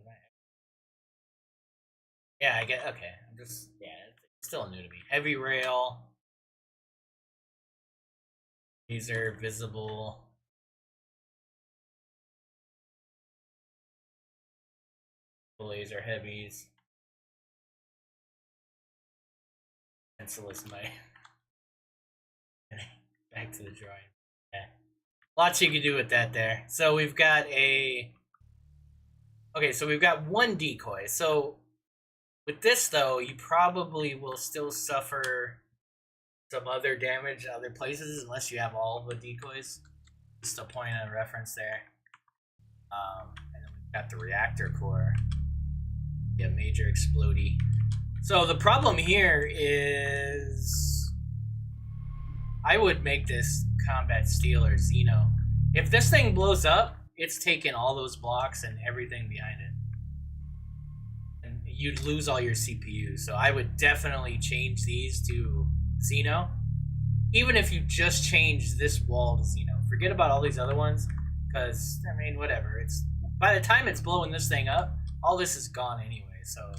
Yeah, I get. Okay, I'm just. Yeah, it's still new to me. Heavy rail. Laser visible. Laser heavies. Pencilless might. Back to the drawing. Yeah. Lots you can do with that there. So we've got a... Okay, so we've got one decoy. So with this, though, you probably will still suffer some other damage other places unless you have all the decoys. Just a point of reference there. And then we've got the reactor core. Yeah, major explodey. So the problem here is I would make this combat steel or Xeno. If this thing blows up, it's taking all those blocks and everything behind it. And you'd lose all your CPU. So I would definitely change these to Xeno. Even if you just change this wall to Xeno. Forget about all these other ones. Because, I mean, whatever. It's by the time it's blowing this thing up, all this is gone anyway. So,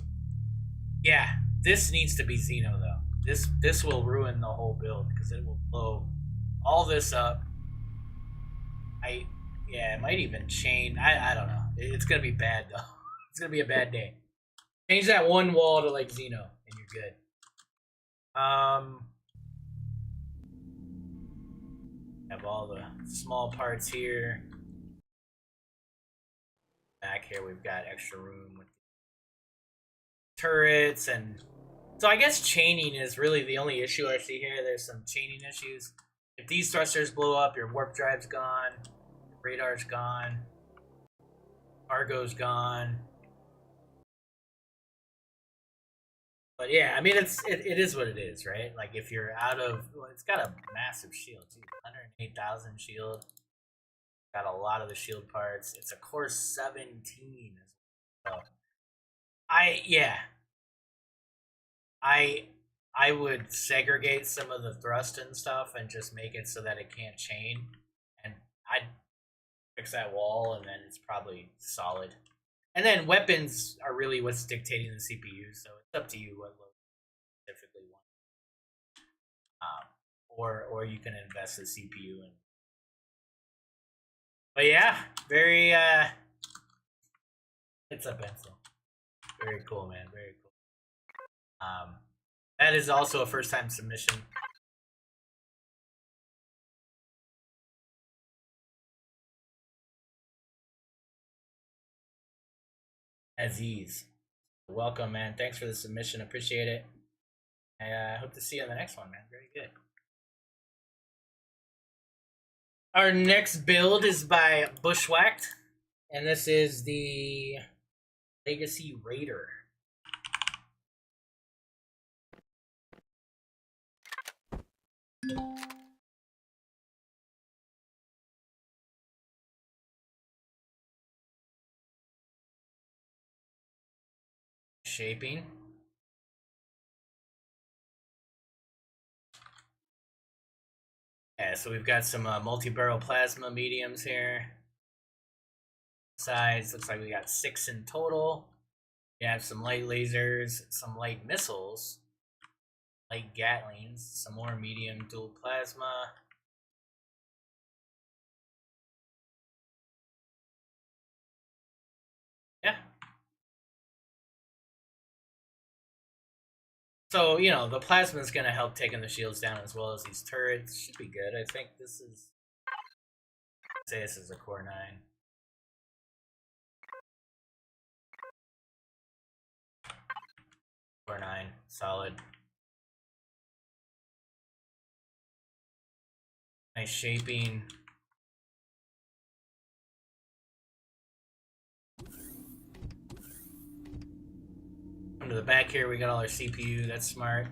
yeah. This needs to be Xeno, though. This will ruin the whole build. Because it will blow all this up. Yeah, it might even chain. I don't know. It's gonna be bad though. It's gonna be a bad day. Change that one wall to like Xeno, and you're good. Have all the small parts here. Back here, we've got extra room with turrets, and so I guess chaining is really the only issue I see here. There's some chaining issues. If these thrusters blow up, your warp drive's gone. Radar's gone. Cargo's gone. But yeah, I mean, it is what it is, right? Like if you're out of, well, it's got a massive shield too, 108,000 shield. Got a lot of the shield parts. It's a core 17. So I would segregate some of the thrust and stuff and just make it so that it can't chain, and I'd fix that wall, and then it's probably solid. And then weapons are really what's dictating the CPU, so it's up to you what load you specifically want. Or you can invest the CPU in. But yeah, very it's a pencil. Very cool, man. Very cool. That is also a first-time submission. Aziz, welcome, man. Thanks for the submission. Appreciate it. I hope to see you on the next one, man. Very good. Our next build is by Bushwhacked, and this is the Legacy Raider. Shaping. Yeah, so we've got some multi-barrel plasma mediums here. Size looks like we got 6 in total. We have some light lasers, some light missiles, light Gatlings, some more medium dual plasma. Yeah. So, you know, the plasma is going to help taking the shields down as well as these turrets. Should be good. I think this is... I'd say this is a core 9. Core 9. Solid. Nice shaping. Come to the back here, we got all our CPU. That's smart.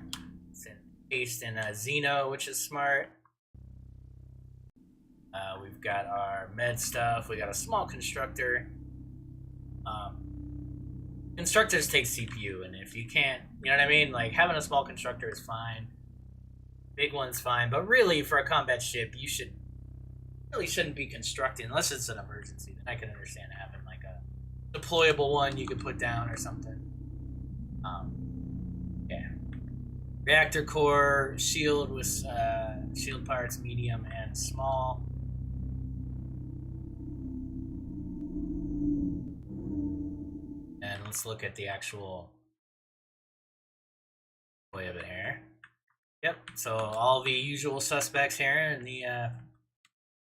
It's encased in Xeno, which is smart. We've got our med stuff. We got a small constructor. Constructors take CPU, and if you can't, you know what I mean? Like, having a small constructor is fine. Big one's fine, but really, for a combat ship, you really shouldn't be constructing unless it's an emergency. Then I can understand having like a deployable one you could put down or something. Yeah, Reactor core, shield with shield parts, medium and small. And let's look at the actual way of it here. Yep, so all the usual suspects here in the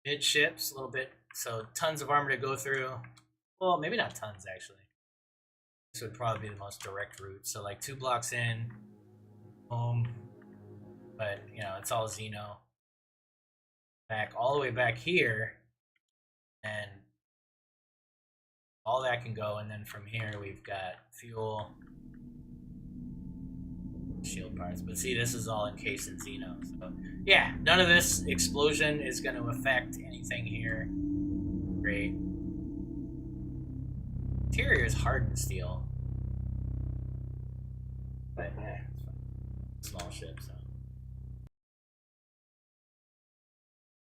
midships, a little bit. So tons of armor to go through. Well, maybe not tons, actually. This would probably be the most direct route. So like 2 blocks in, boom. But, you know, it's all Xeno. Back all the way back here. And all that can go. And then from here, we've got fuel, shield parts. But see, this is all encased in Xeno. So, yeah, none of this explosion is going to affect anything here. Great. Interior is hardened steel. But, yeah, it's fine. Small ship, so.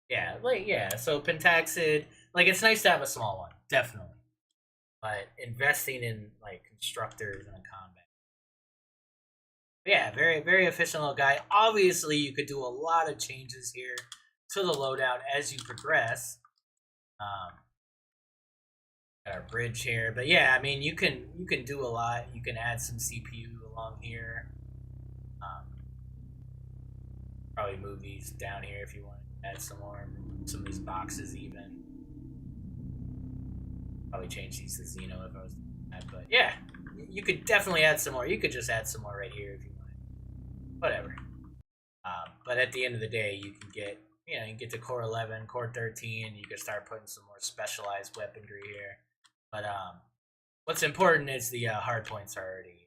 Yeah, like, yeah, so Pentaxid, like, it's nice to have a small one, definitely. But investing in, like, constructors and combat. Yeah, very, very efficient little guy. Obviously, you could do a lot of changes here to the loadout as you progress. Got our bridge here, but yeah, I mean, you can do a lot. You can add some CPU along here. Probably move these down here if you want to add some more. Some of these boxes even. Probably change these to Xeno if I was doing that, but yeah, you could definitely add some more. You could just add some more right here if you want. Whatever. But at the end of the day, you can get, you know, you can get to core 11, core 13. You can start putting some more specialized weaponry here. But what's important is the hard points are already.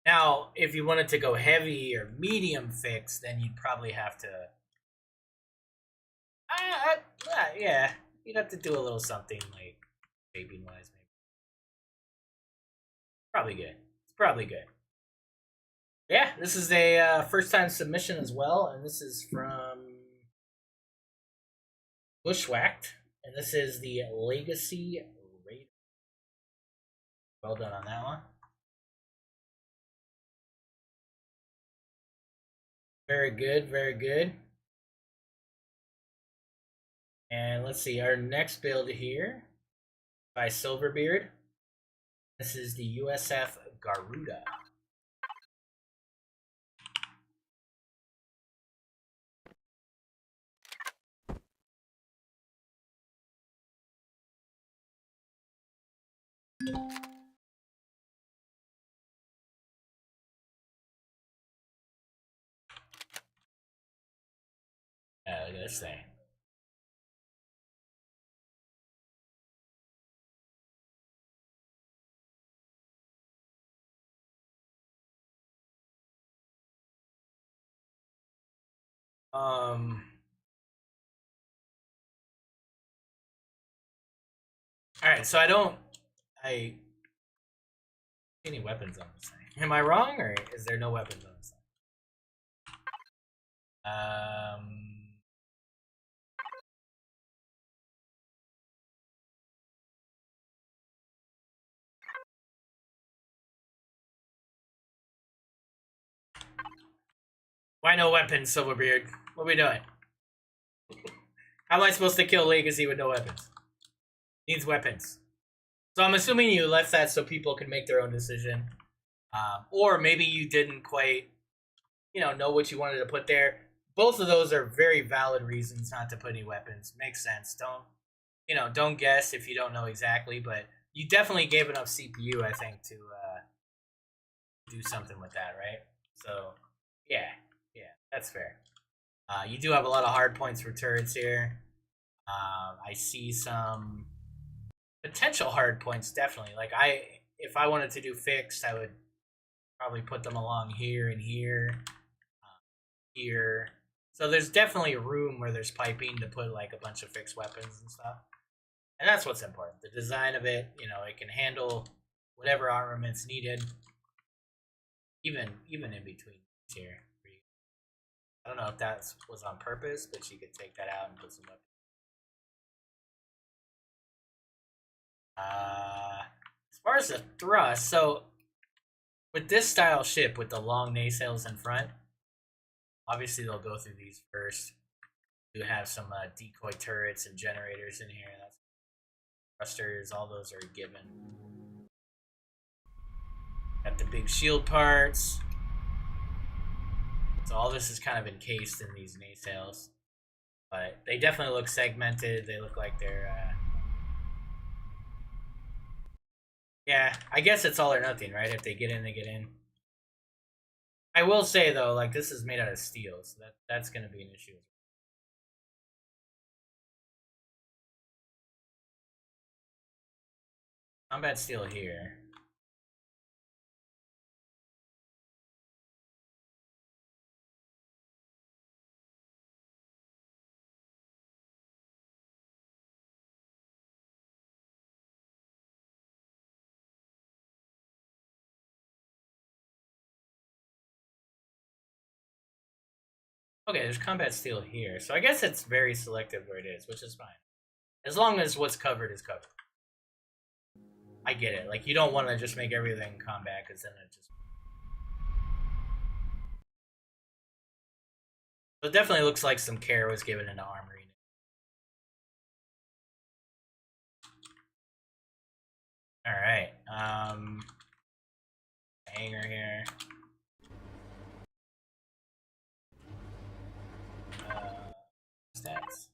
Now, if you wanted to go heavy or medium fix, then you'd probably have to. Yeah, you'd have to do a little something like shaping wise, maybe. Probably good. It's probably good. Yeah, this is a first time submission as well, and this is from Bushwhacked, and this is the Legacy Raider. Well done on that one. Very good, very good. And let's see, our next build here by Silverbeard. This is the USF Garuda. Look at this thing. Alright, so I see any weapons on this thing. Am I wrong, or is there no weapons on this thing? Why no weapons, Silverbeard? What are we doing? How am I supposed to kill Legacy with no weapons? Needs weapons. So I'm assuming you left that so people can make their own decision. Or maybe you didn't quite, you know what you wanted to put there. Both of those are very valid reasons not to put any weapons. Makes sense. Don't guess if you don't know exactly, but you definitely gave enough CPU, I think, to do something with that, right? So, yeah, that's fair. You do have a lot of hard points for turrets here. I see some potential hard points, definitely. Like, if I wanted to do fixed, I would probably put them along here and here, here. So there's definitely room where there's piping to put like a bunch of fixed weapons and stuff. And that's what's important. The design of it, it can handle whatever armament's needed, even in between here. I don't know if that was on purpose, but you could take that out and put some weapons. As far as the thrust, so with this style ship with the long nacelles in front, obviously they'll go through these first. You have some decoy turrets and generators in here. That's thrusters, all those are given. Got the big shield parts. So all this is kind of encased in these nacelles. But they definitely look segmented. They look like they're... Yeah, I guess it's all or nothing, right? If they get in, they get in. I will say, though, like, this is made out of steel, so that's going to be an issue. Combat steel here. Okay, there's combat steel here, so I guess it's very selective where it is, which is fine. As long as what's covered is covered. I get it. Like, you don't want to just make everything combat, because then it just... So it definitely looks like some care was given into armory. Alright, hangar here. Stats.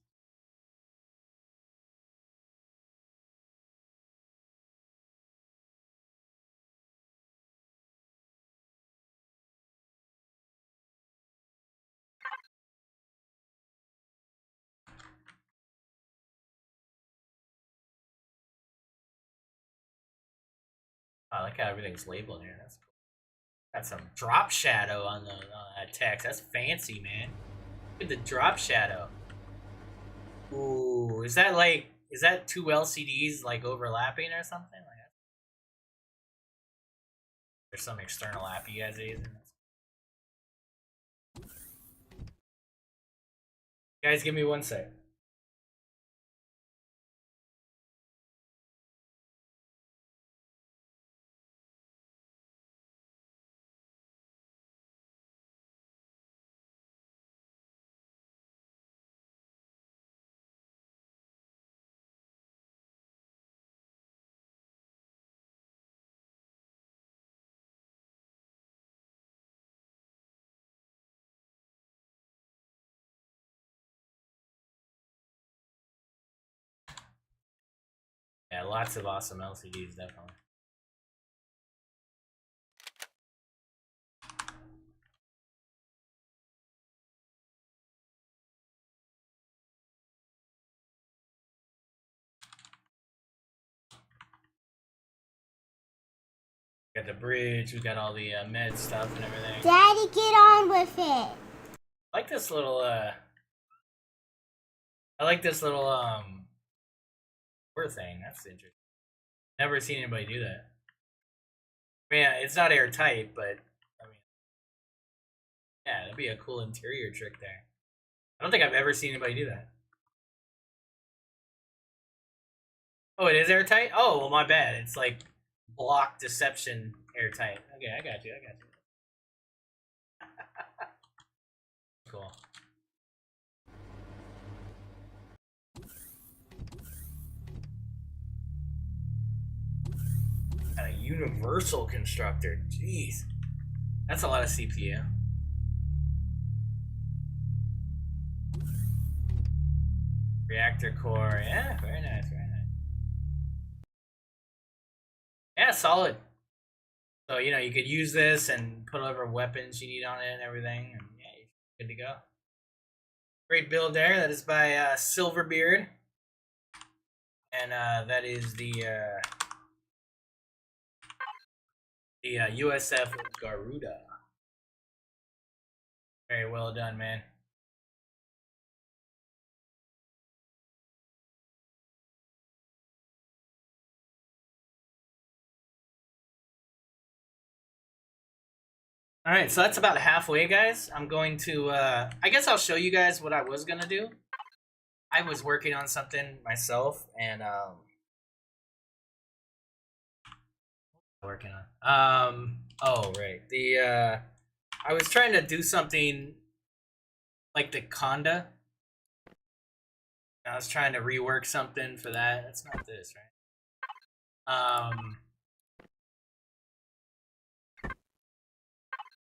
I like how everything's labeled here. That's cool. Got some drop shadow on that text. That's fancy, man. Look at the drop shadow. Ooh, is that two LCDs like overlapping or something? Like that? There's some external app you guys are using. Guys, give me 1 sec. Yeah, lots of awesome LCDs, definitely. Got the bridge, we got all the med stuff and everything. Daddy, get on with it. I like this little word thing. That's interesting. Never seen anybody do that. I mean, it's not airtight, but I mean, yeah, that'd be a cool interior trick there. I don't think I've ever seen anybody do that. Oh, it is airtight? Oh, well, my bad. It's like block deception airtight. Okay, I got you. Cool. Got a universal constructor. Jeez. That's a lot of CPU. Reactor core. Yeah, very nice, very nice. Yeah, solid. So, you know, you could use this and put whatever weapons you need on it and everything. And yeah, you're good to go. Great build there. That is by Silverbeard. And that is the USF Garuda. Very well done, man. All right, so that's about halfway, guys. I'm going to, I guess I'll show you guys what I was going to do. I was working on something myself, and Working on. Oh right. I was trying to do something like the Conda. I was trying to rework something for that. That's not this, right?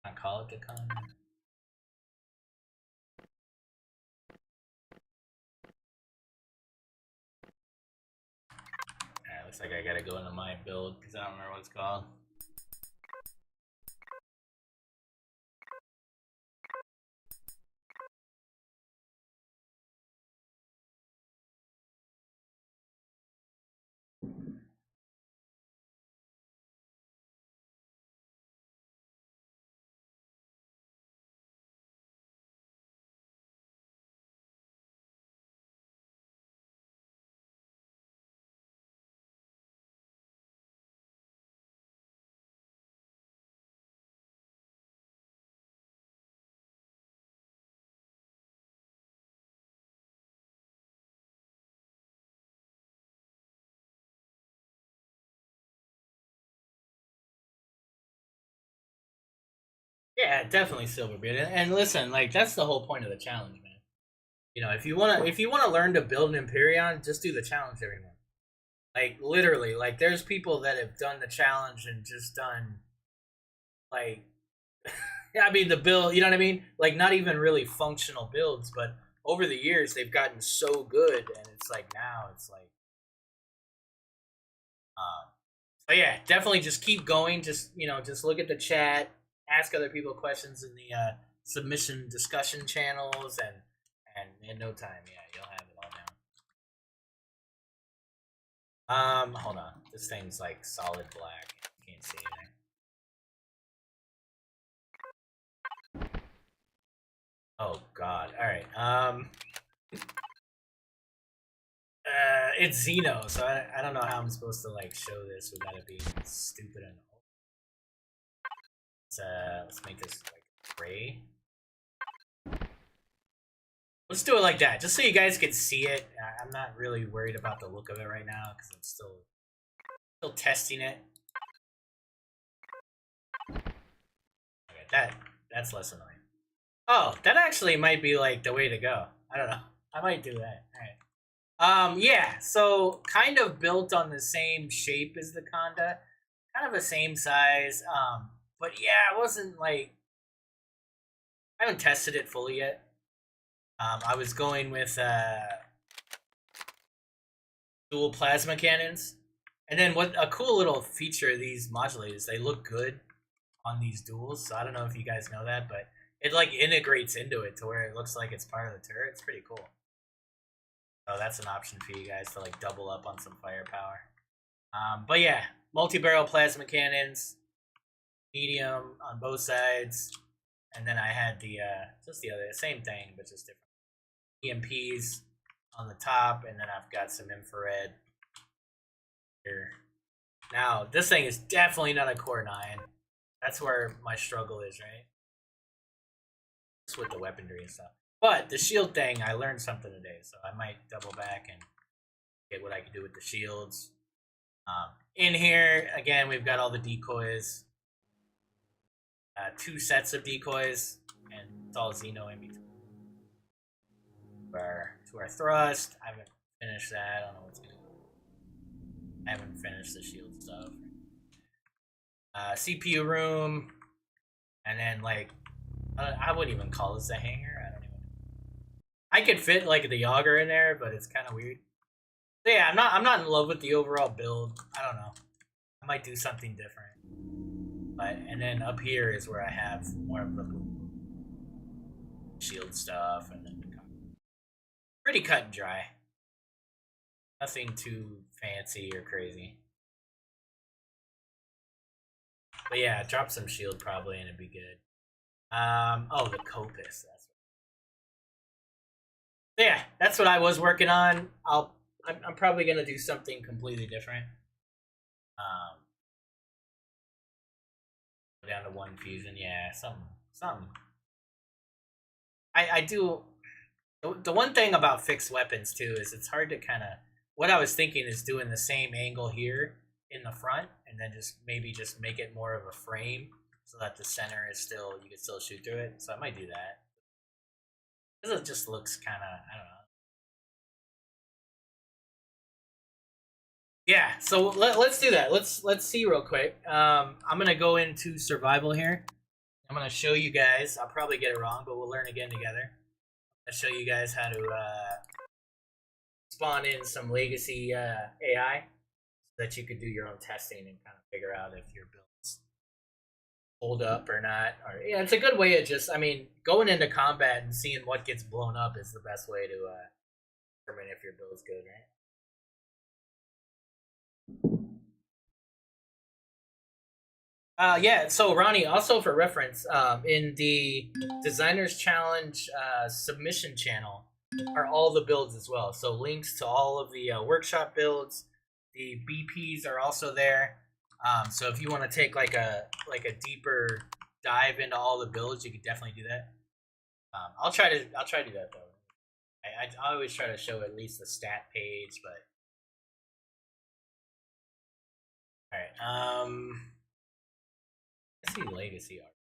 I call it the Conda. Alright, looks like I gotta go into my build because I don't remember what it's called. Yeah, definitely Silverbeard. And listen, like that's the whole point of the challenge, man. You know, if you wanna learn to build an Empyrion, just do the challenge every month. Like literally, like there's people that have done the challenge and just done like yeah, I mean the build, you know what I mean? Like not even really functional builds, but over the years they've gotten so good and it's like now it's like but yeah, definitely just keep going. Just just look at the chat, ask other people questions in the submission discussion channels, and in no time, yeah, you'll have it all down. Hold on, this thing's like solid black. Can't see anything. Oh God! All right. It's Xeno, so I don't know how I'm supposed to like show this without it being stupid and old. Let's make this like gray. Let's do it like that, just so you guys can see it. I'm not really worried about the look of it right now because I'm still testing it. Okay, that's less annoying. Oh, that actually might be like the way to go. I don't know. I might do that. All right. Yeah. So kind of built on the same shape as the Conda, kind of the same size. But yeah, it wasn't like I haven't tested it fully yet. I was going with dual plasma cannons, and then what a cool little feature of these modulators. They look good on these duels. So I don't know if you guys know that, but it like integrates into it to where it looks like it's part of the turret. It's pretty cool. So that's an option for you guys to like double up on some firepower. But yeah, multi-barrel plasma cannons, medium on both sides, and then I had the just the other same thing but just different EMPs on the top, and then I've got some infrared here. Now this thing is definitely not a core 9. That's where my struggle is, right? Just with the weaponry and stuff. But the shield thing, I learned something today, so I might double back and get what I can do with the shields. In here, again, we've got all the decoys. 2 sets of decoys, and it's all Xeno in between. To our thrust, I haven't finished that. I don't know what's going on. I haven't finished the shield stuff. CPU room, and then like, I wouldn't even call this a hangar. I could fit like the auger in there, but it's kind of weird. So yeah, I'm not in love with the overall build. I don't know. I might do something different. But and then up here is where I have more of the shield stuff, and then pretty cut and dry. Nothing too fancy or crazy. But yeah, drop some shield probably and it'd be good. Oh, the Copus. Yeah, that's what I was working on. I'm probably gonna do something completely different. Go down to 1 fusion, yeah, something. I do. The one thing about fixed weapons too is it's hard to kind of. What I was thinking is doing the same angle here, in the front, and then maybe just make it more of a frame so that the center is still, you can still shoot through it. So I might do that. Because it just looks kind of, I don't know. Yeah, so let's do that. Let's see real quick. I'm gonna go into survival here. I'm gonna show you guys. I'll probably get it wrong, but we'll learn again together. I'll show you guys how to spawn in some legacy AI so that you could do your own testing and kind of figure out if your builds hold up or not. Or yeah, it's a good way of just, I mean, going into combat and seeing what gets blown up is the best way to determine if your build's good, right? Yeah, so Ronnie, also for reference, in the Designers Challenge submission channel are all the builds as well. So links to all of the workshop builds, the BPs are also there. So if you want to take like a deeper dive into all the builds, you could definitely do that. I'll try to do that though. I always try to show at least the stat page, but all right. Let's see legacy art.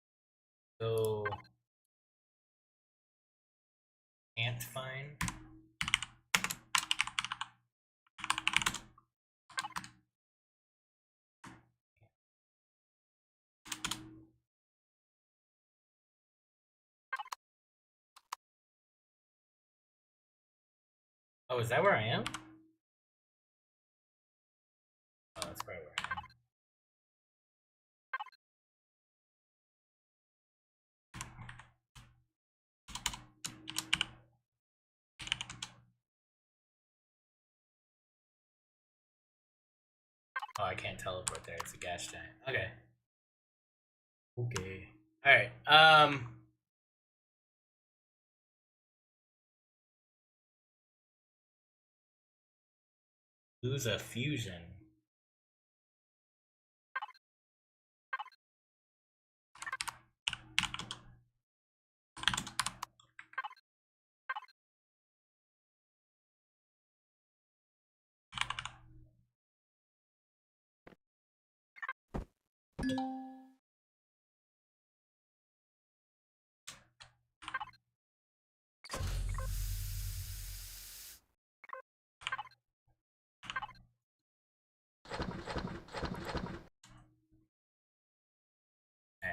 So can't find. Oh, is that where I am? Oh, that's probably where I am. Oh, I can't teleport there. It's a gas giant. Okay. Okay. All right. Lose a fusion.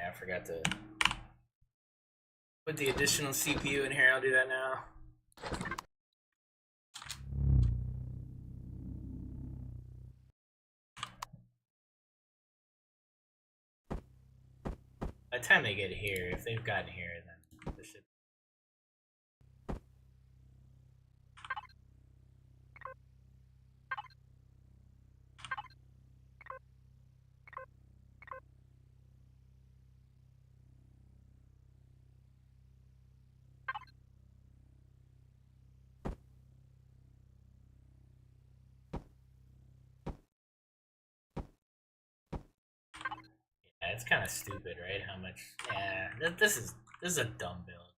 I forgot to put the additional CPU in here. I'll do that now. By the time they get here, if they've gotten here, then this should. Yeah, it's kind of stupid, right? How much? Yeah, this is a dumb build.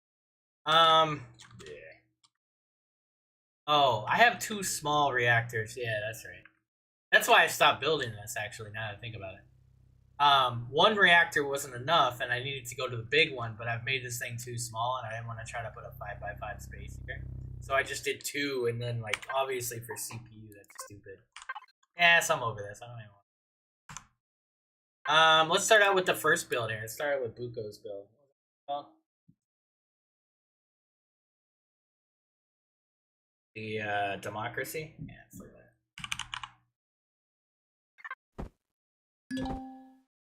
Yeah. Oh, I have 2 small reactors. Yeah, that's right. That's why I stopped building this. Actually, now that I think about it, 1 reactor wasn't enough, and I needed to go to the big one. But I've made this thing too small, and I didn't want to try to put a 5x5 space here. So I just did 2, and then like obviously for CPU, that's stupid. Yeah, so I'm over this. I don't even want. Let's start out with the first build here. Let's start out with Buko's build. Well, the democracy. Yeah, it's like that.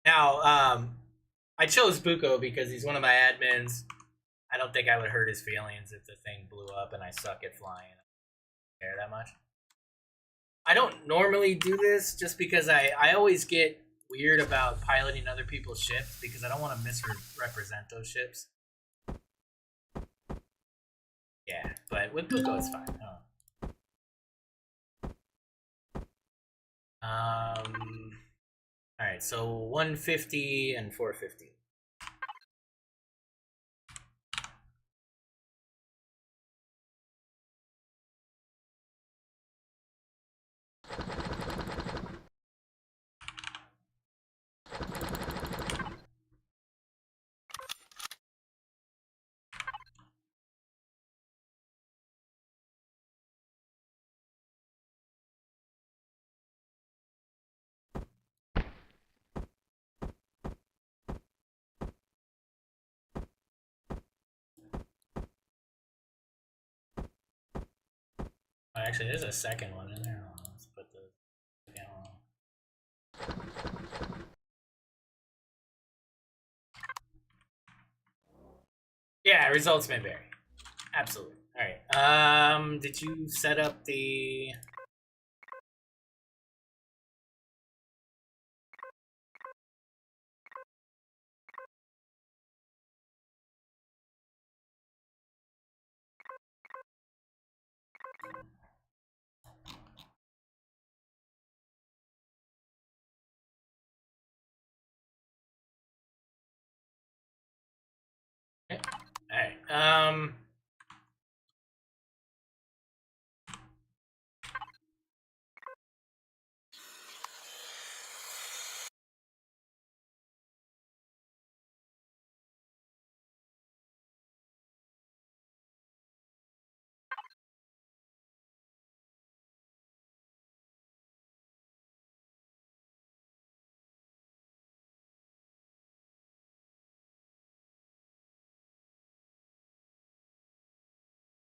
Now, I chose Buko because he's one of my admins. I don't think I would hurt his feelings if the thing blew up and I suck at flying. I don't care that much. I don't normally do this just because I always get weird about piloting other people's ships because I don't want to misrepresent those ships. Yeah, but with Buko it's fine. Alright, so 150 and 450. Actually, there's a second one in there. Hold on, let's put the second one. Yeah, results may vary. Absolutely. All right. Did you set up the? Okay. All right.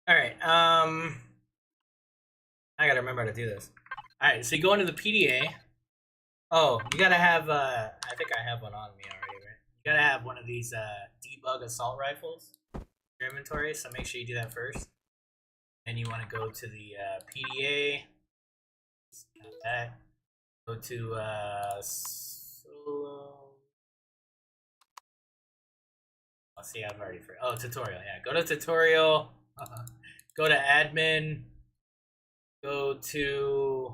All right. I gotta remember how to do this. All right. So you go into the PDA. Oh, you gotta have. I think I have one on me already, right? You gotta have one of these debug assault rifles in your inventory. So make sure you do that first. Then you want to go to the PDA. Got that. Go to solo. Let's see, I've already. Oh, tutorial. Yeah, go to tutorial. Go to admin. Go to.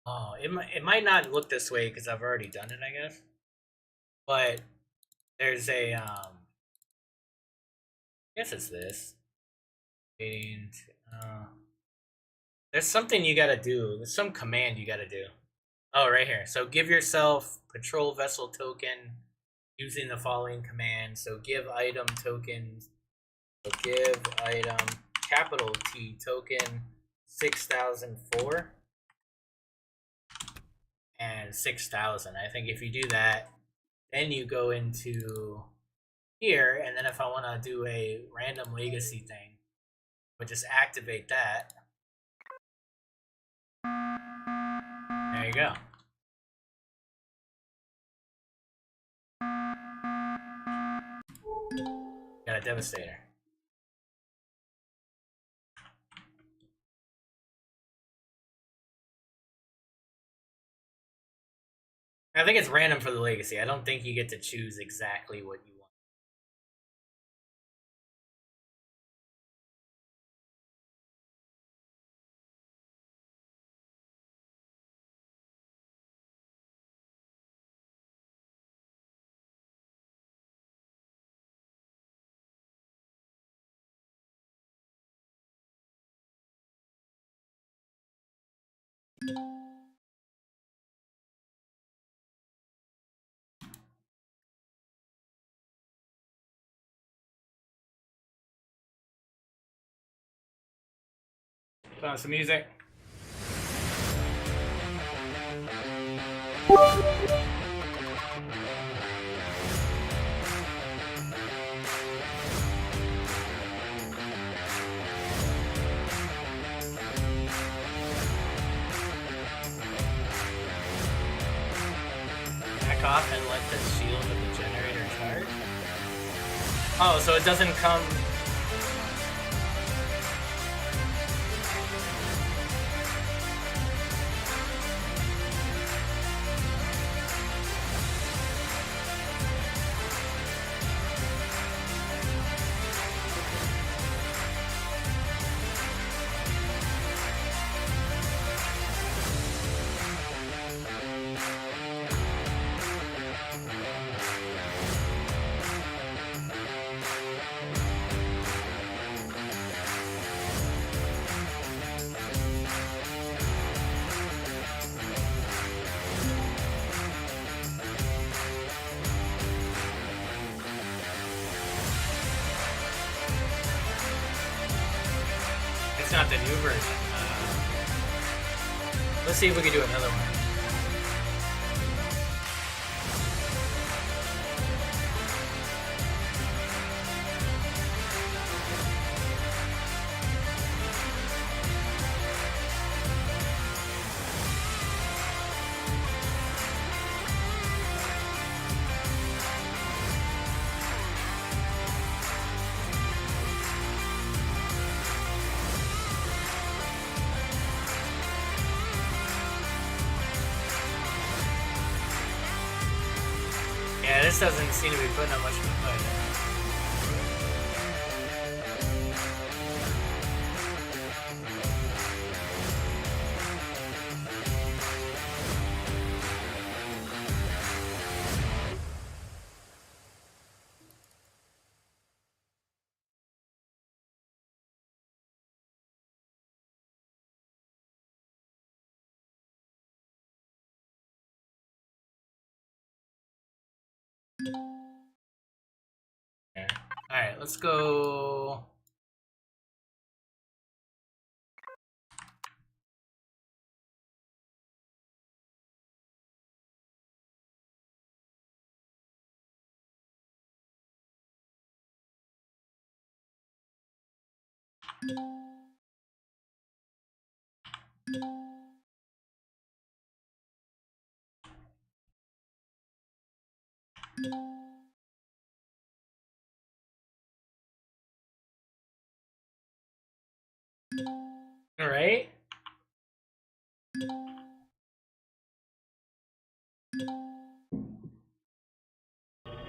Oh, it might not look this way because I've already done it, I guess. But there's a I guess it's this. And there's something you gotta do. There's some command you gotta do. Oh, right here. So give yourself patrol vessel token using the following command. So give item tokens. So give item capital T token 6004 and 6000. I think if you do that, then you go into here, and then if I want to do a random legacy thing, but just activate that. There you go. Got a Devastator. I think it's random for the legacy. I don't think you get to choose exactly what you want. Put on some music. Back off and let the shield of the generator charge. Oh, so it doesn't come. It's not the new version. Let's see if we can do another one. this doesn't seem to be putting up much of a fight. Alright, let's go. Alright.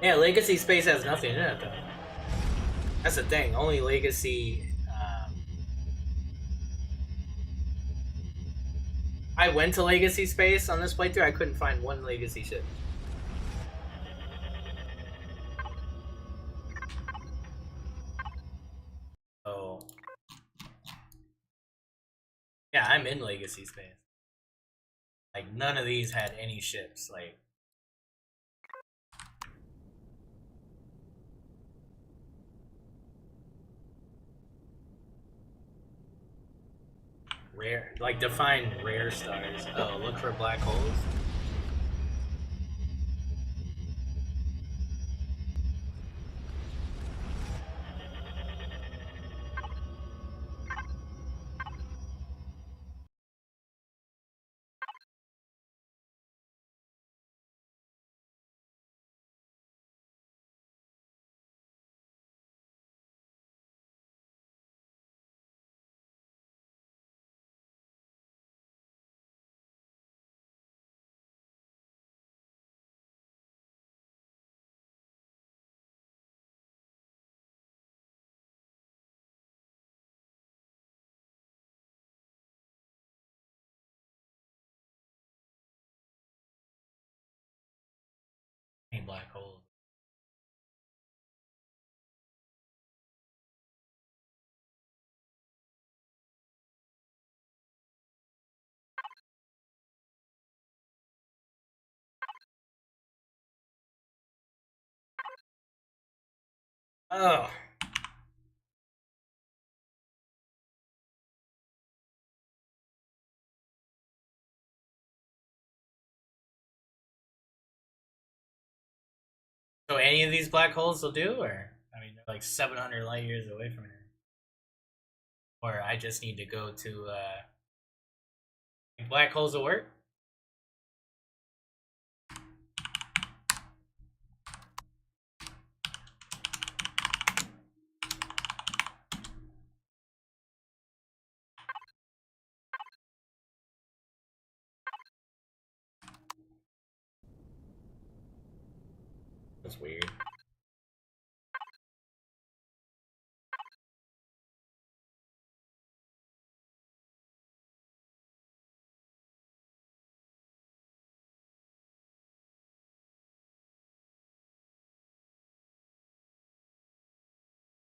Yeah, Legacy Space has nothing in it, though. That's the thing. Only Legacy. I went to Legacy Space on this playthrough. I couldn't find one Legacy ship. Oh. Yeah, I'm in Legacy Space. Like, none of these had any ships. Like. Rare, like define rare stars. Oh, look for black holes. Any black holes. Oh. So any of these black holes will do, or I mean, they're like 700 light years away from here. Or I just need to go to black holes will work. That's weird.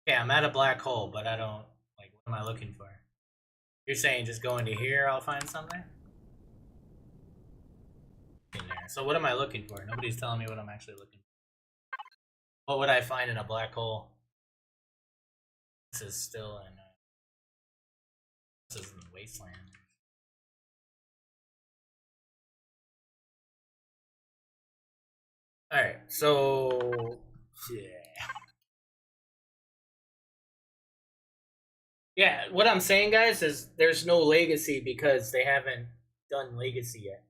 Okay, I'm at a black hole, but I don't like. What am I looking for? You're saying just go into here, I'll find something? In there. So what am I looking for? Nobody's telling me what I'm actually looking for. What would I find in a black hole? This is still in. This is in the wasteland. All right, so yeah. Yeah, what I'm saying, guys, is there's no legacy because they haven't done legacy yet.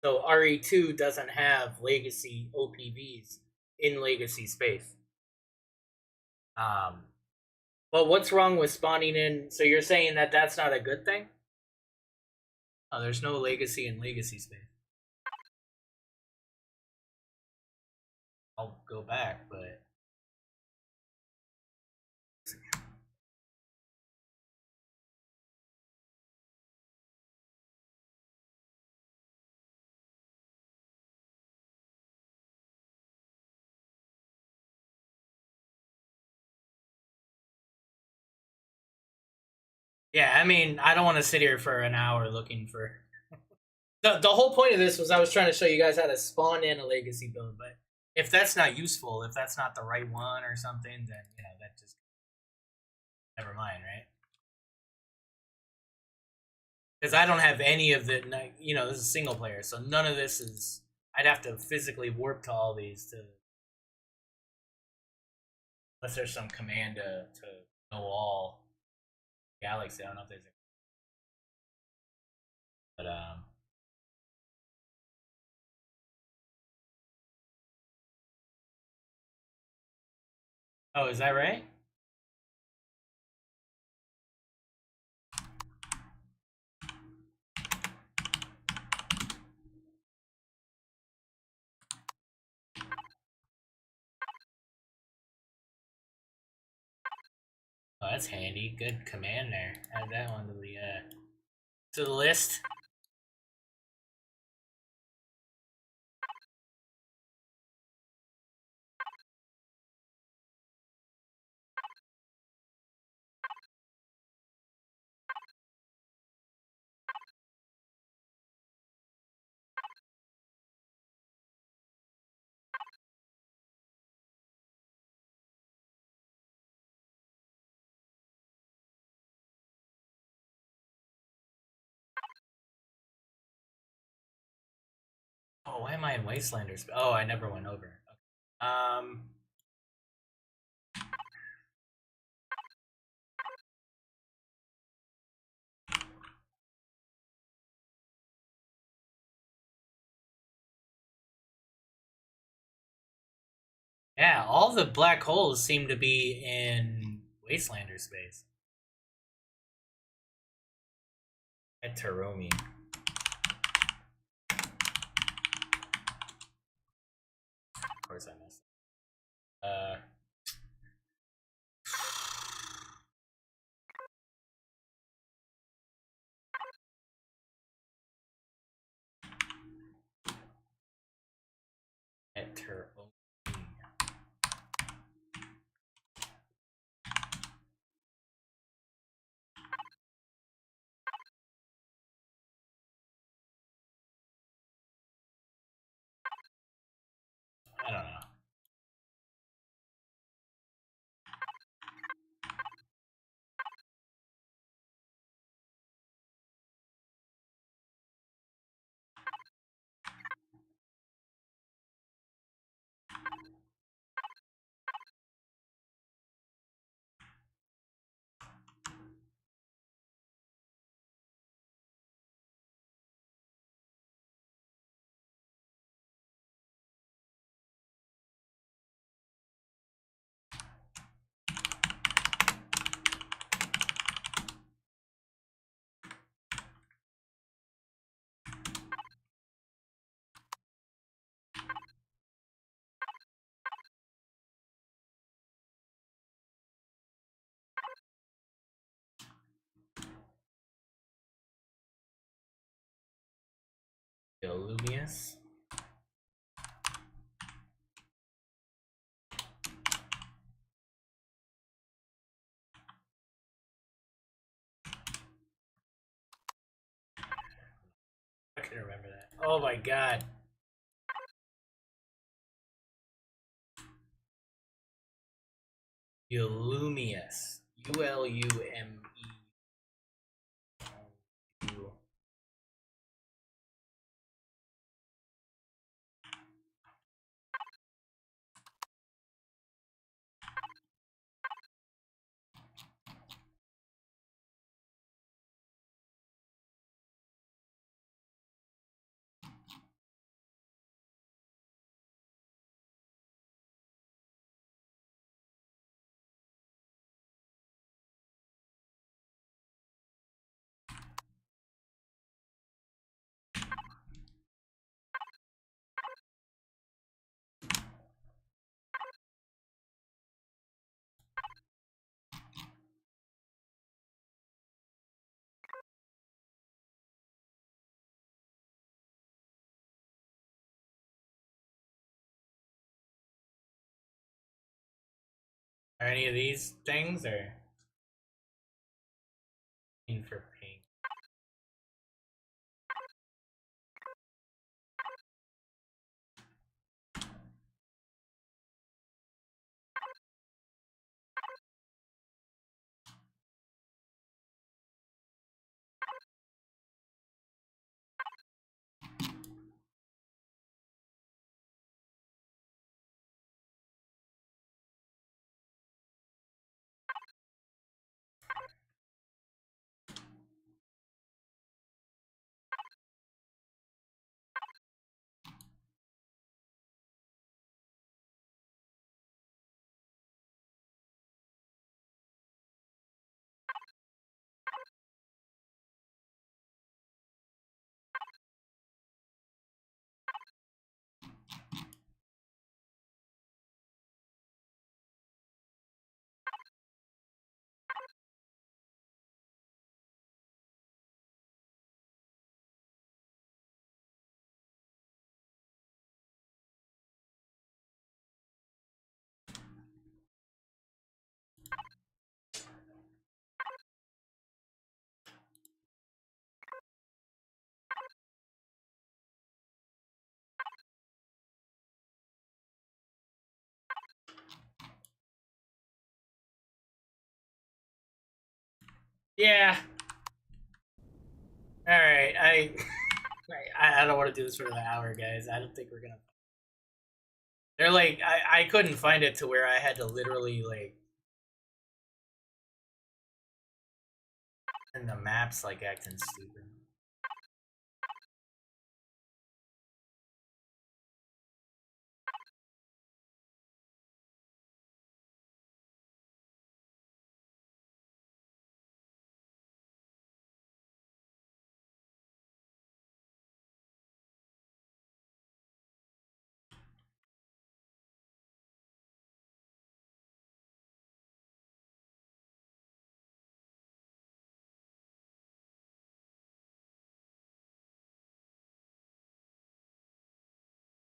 So RE2 doesn't have legacy OPVs in legacy space. But what's wrong with spawning in? So you're saying that that's not a good thing? Oh, there's no legacy in legacy space. I'll go back, but yeah, I mean, I don't want to sit here for an hour looking for. The whole point of this was I was trying to show you guys how to spawn in a legacy build, but if that's not useful, if that's not the right one or something, then that just never mind, right? Because I don't have any of the, this is single player, so none of this is. I'd have to physically warp to all these to, unless there's some command to know all galaxy. I don't know if there's a, but oh, is that right? Oh, that's handy. Good command there. Add that one to the list. Oh, why am I in Wastelanders? Oh, I never went over. Okay. Yeah, all the black holes seem to be in Wastelander space. At Taromi. Of course I missed. At Taromi. I don't know. Lumius. I can remember that. Oh my god. Ulumius. Ulume. any of these things, or green for pink? Yeah. All right. I don't want to do this for an hour, guys. I don't think we're gonna. They're like I couldn't find it to where I had to literally like. And the map's like acting stupid.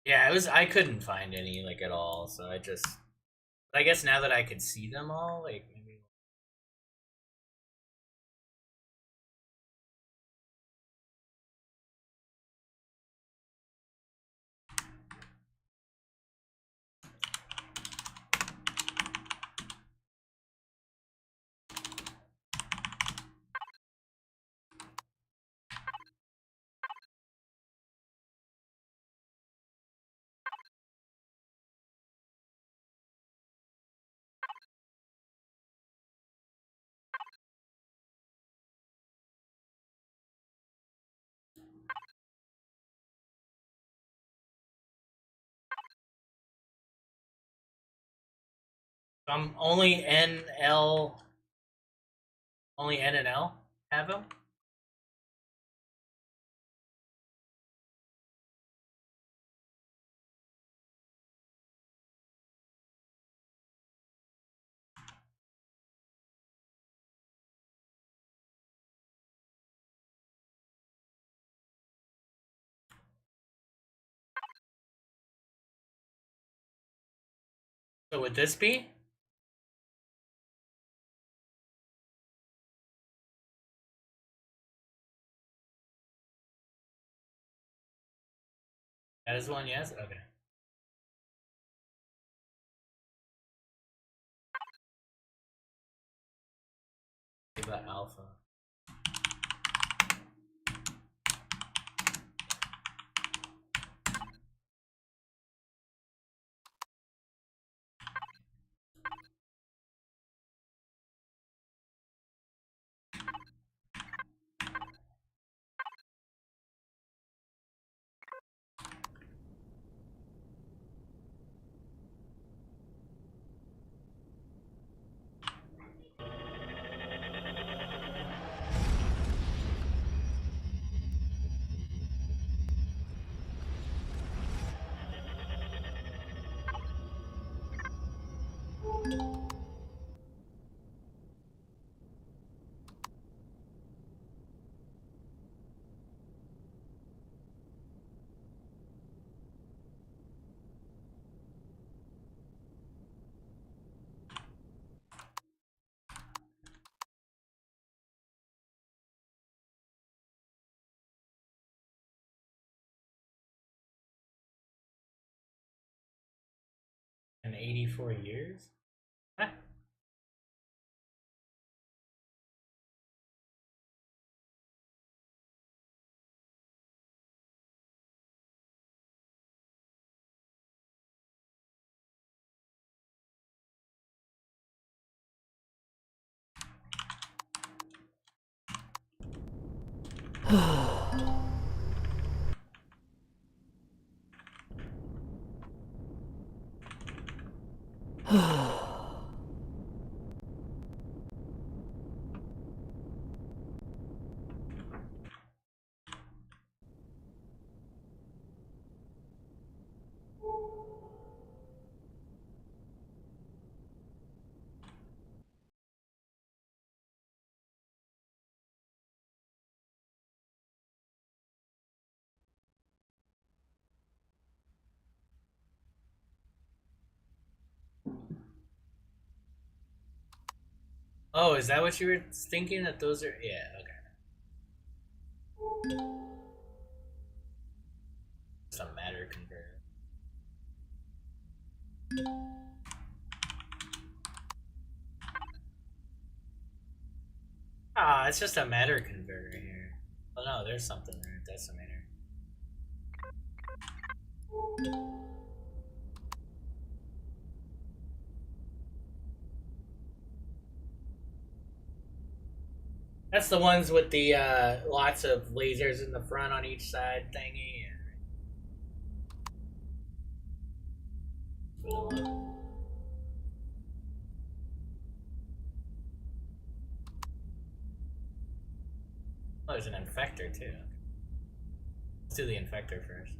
Yeah, it was. I couldn't find any like at all, so I just. But I guess now that I could see them all, like maybe. Only N L. Only N and L have them. So would this be? That is one, yes? Okay. The alpha. 84 years? Huh? Oh, is that what you were thinking? That those are... Yeah, okay. It's a matter converter. Ah, it's just a matter converter here. Oh no, there's something there. Decimator. That's the ones with the lots of lasers in the front on each side thingy. Oh, there's an infector too. Let's do the infector first.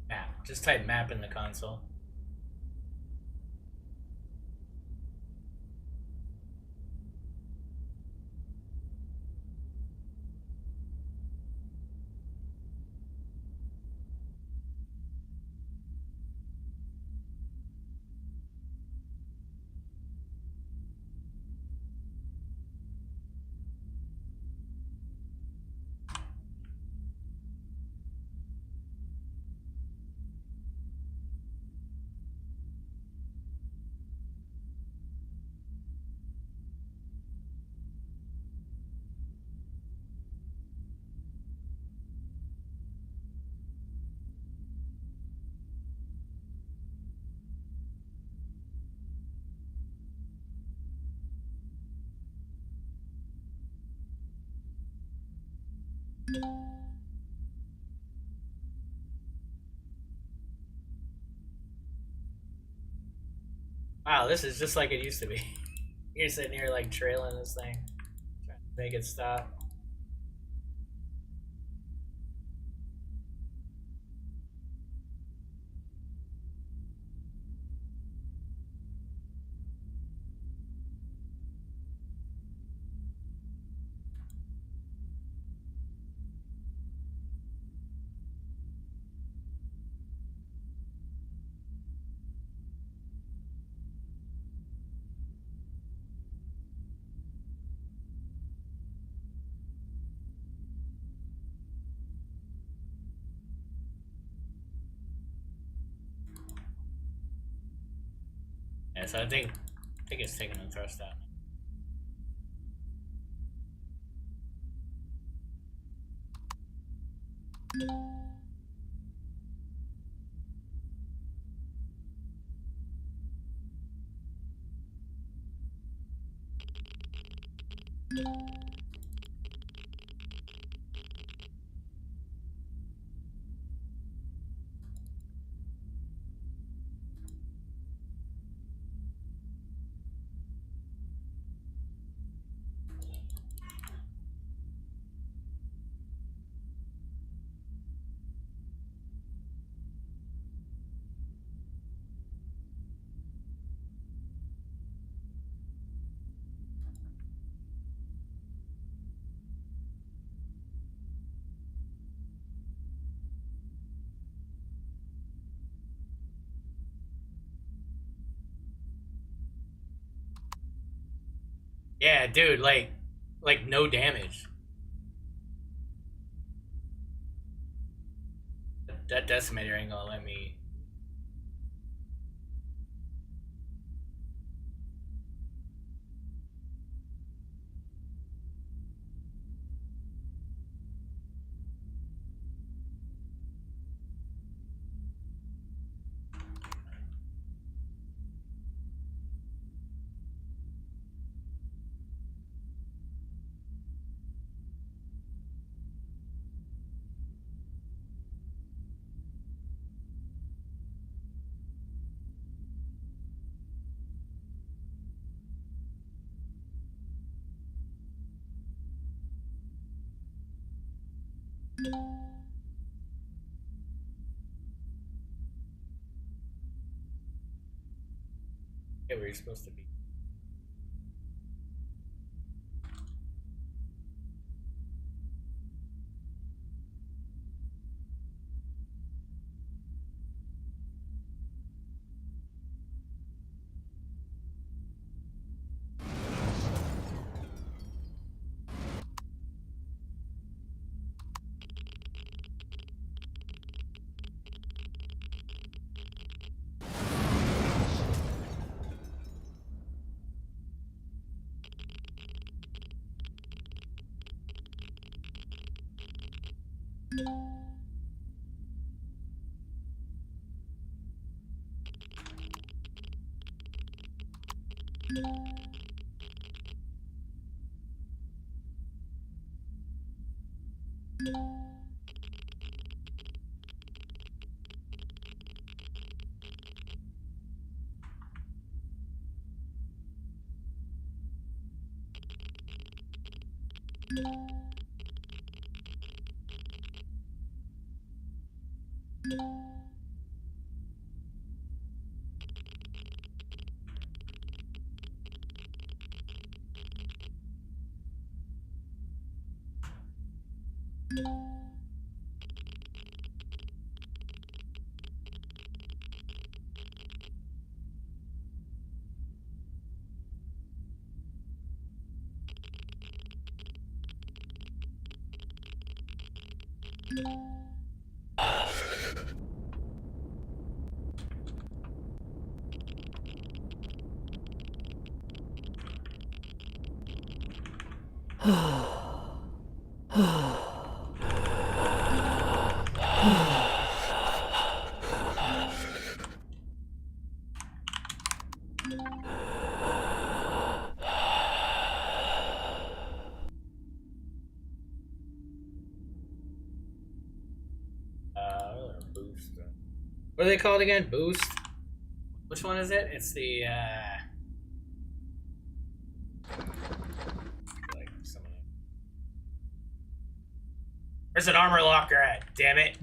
Map. Just type map in the console. Wow, this is just like it used to be. You're sitting here like trailing this thing, trying to make it stop. Yeah, so I think it's taking the thrust out. Yeah, dude, like no damage. That decimator ain't gonna let me. Yeah, where you're supposed to be. Boost. What are they called again? Boost? Which one is it? It's the, like, someone... Where's an armor locker at? Damn it.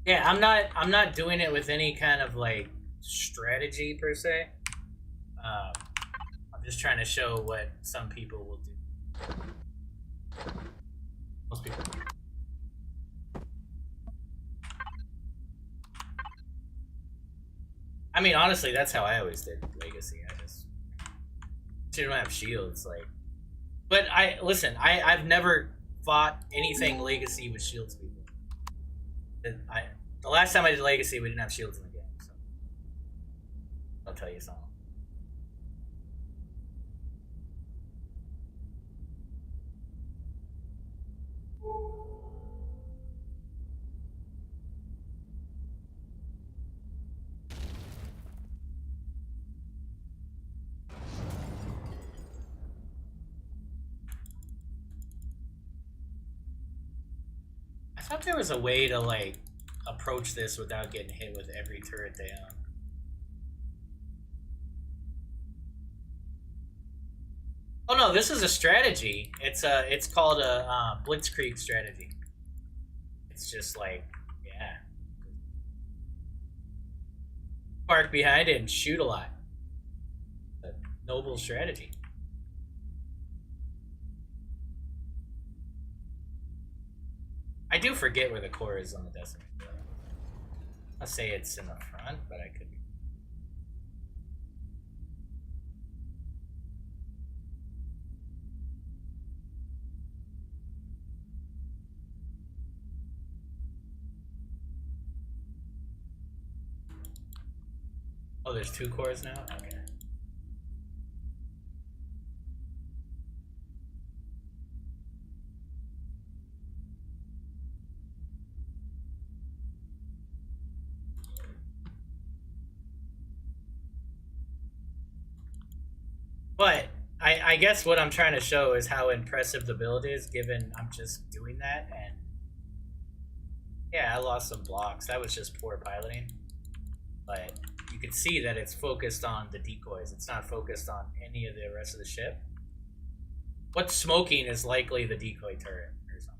Yeah, I'm not doing it with any kind of like strategy per se. I'm just trying to show what some people will do. Most people. I mean, honestly, that's how I always did Legacy. I just don't have shields, like. But I've never fought anything Legacy with shields people. The last time I did Legacy, we didn't have shields in the game, so I'll tell you something. I thought there was a way to like approach this without getting hit with every turret they own. Oh no, this is a strategy. It's called a Blitzkrieg strategy. It's just like, yeah. Park behind it and shoot a lot. A noble strategy. I do forget where the core is on the decimator. I'll say it's in the front, but I could be. Oh, there's 2 cores now? Okay. But I guess what I'm trying to show is how impressive the build is, given I'm just doing that, and yeah, I lost some blocks. That was just poor piloting. But you can see that it's focused on the decoys. It's not focused on any of the rest of the ship. What's smoking is likely the decoy turret or something.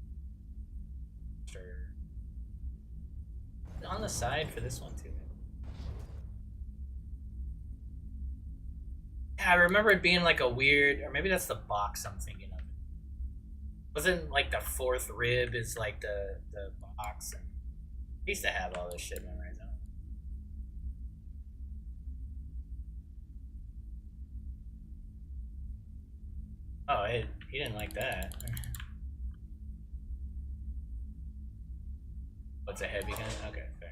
Sure. On the side for this one too. Yeah, I remember it being like a weird, or maybe that's the box I'm thinking of. Wasn't like the 4th rib is like the box, and I used to have all this shit memorized. Oh, he didn't like that. What's a heavy gun? Okay, fair.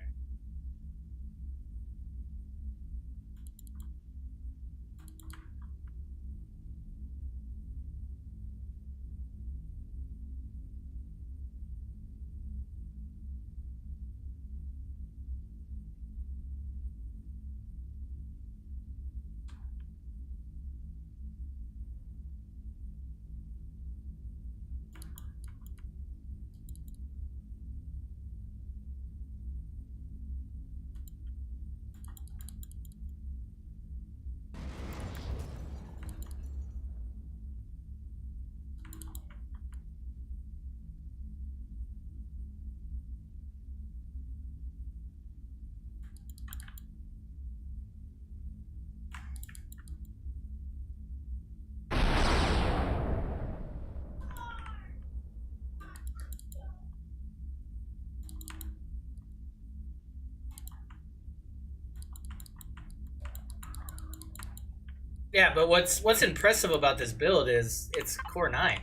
Yeah, but what's impressive about this build is it's core 9.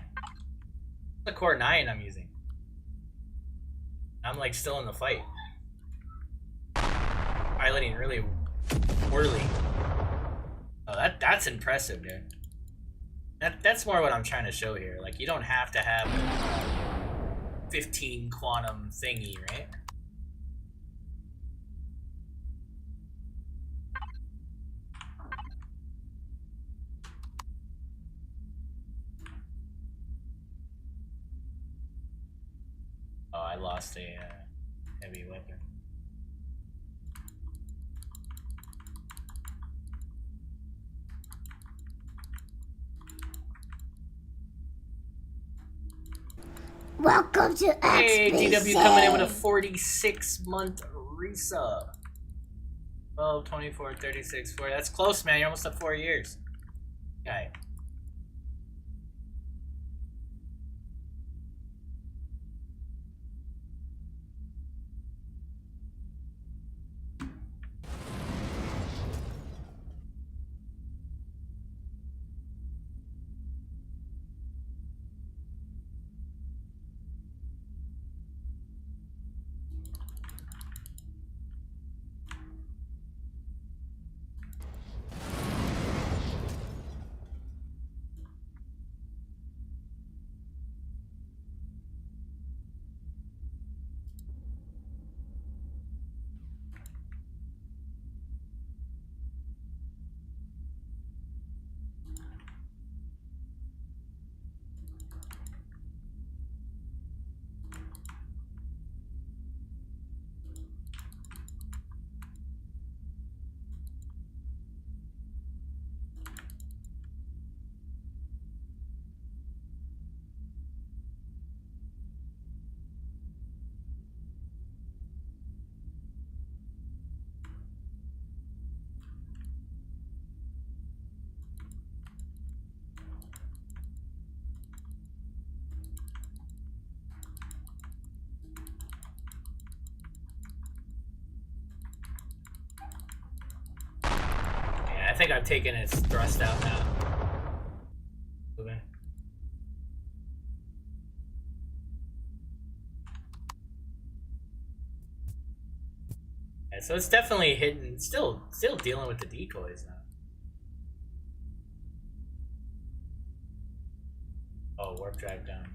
The core 9 I'm using. I'm like still in the fight. Piloting really poorly. Oh, that's impressive, dude. That's more what I'm trying to show here. Like, you don't have to have 15 quantum thingy, right? Oh, I lost a heavy weapon. Welcome to XBC. Hey, DW coming in with a 46-month resub. 12, 24, 36, 4. That's close, man. You're almost at 4 years. Okay. think I've taken its thrust out now. Moving. Yeah, so it's definitely hitting, still dealing with the decoys now. Oh, warp drive down. Okay.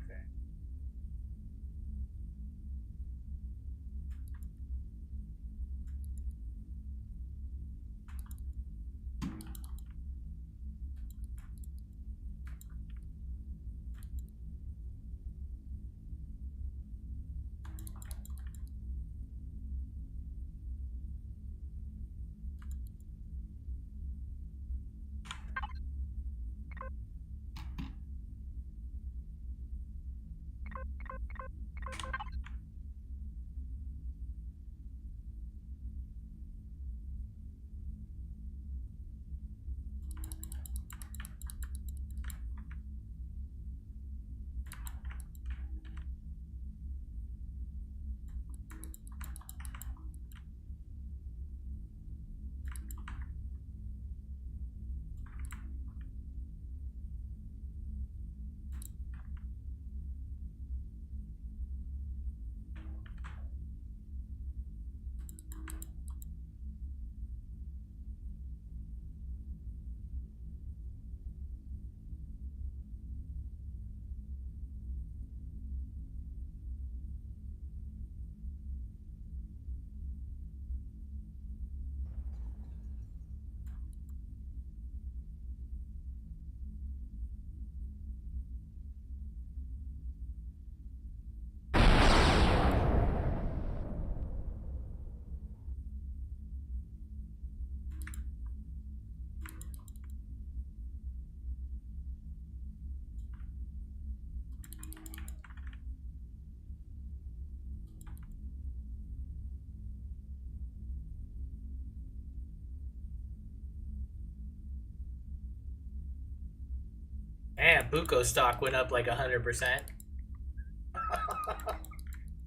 Man, Buko stock went up like 100%.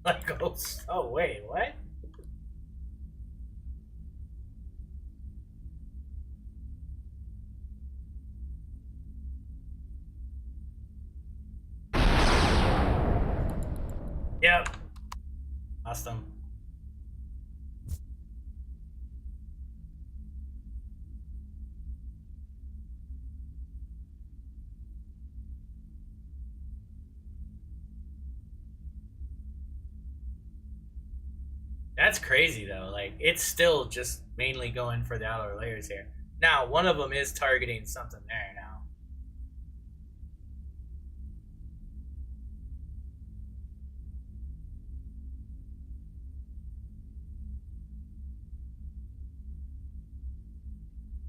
Like, oh wait, what? Yep. Lost them. That's crazy though. Like, it's still just mainly going for the outer layers here. Now, one of them is targeting something there now.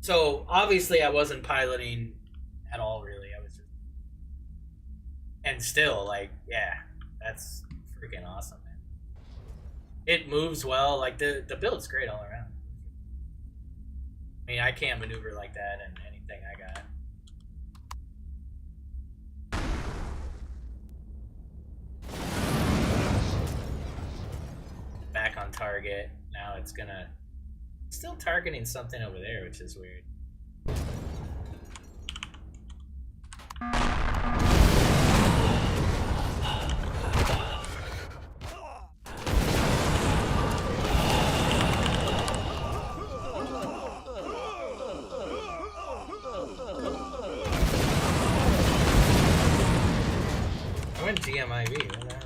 So obviously I wasn't piloting at all really. I was just, and still, like, yeah, that's freaking awesome, man. It moves well, like the build's great all around. I mean, I can't maneuver like that in anything I got. Back on target. Now it's gonna still targeting something over there, which is weird. I went GMIV, what the hell?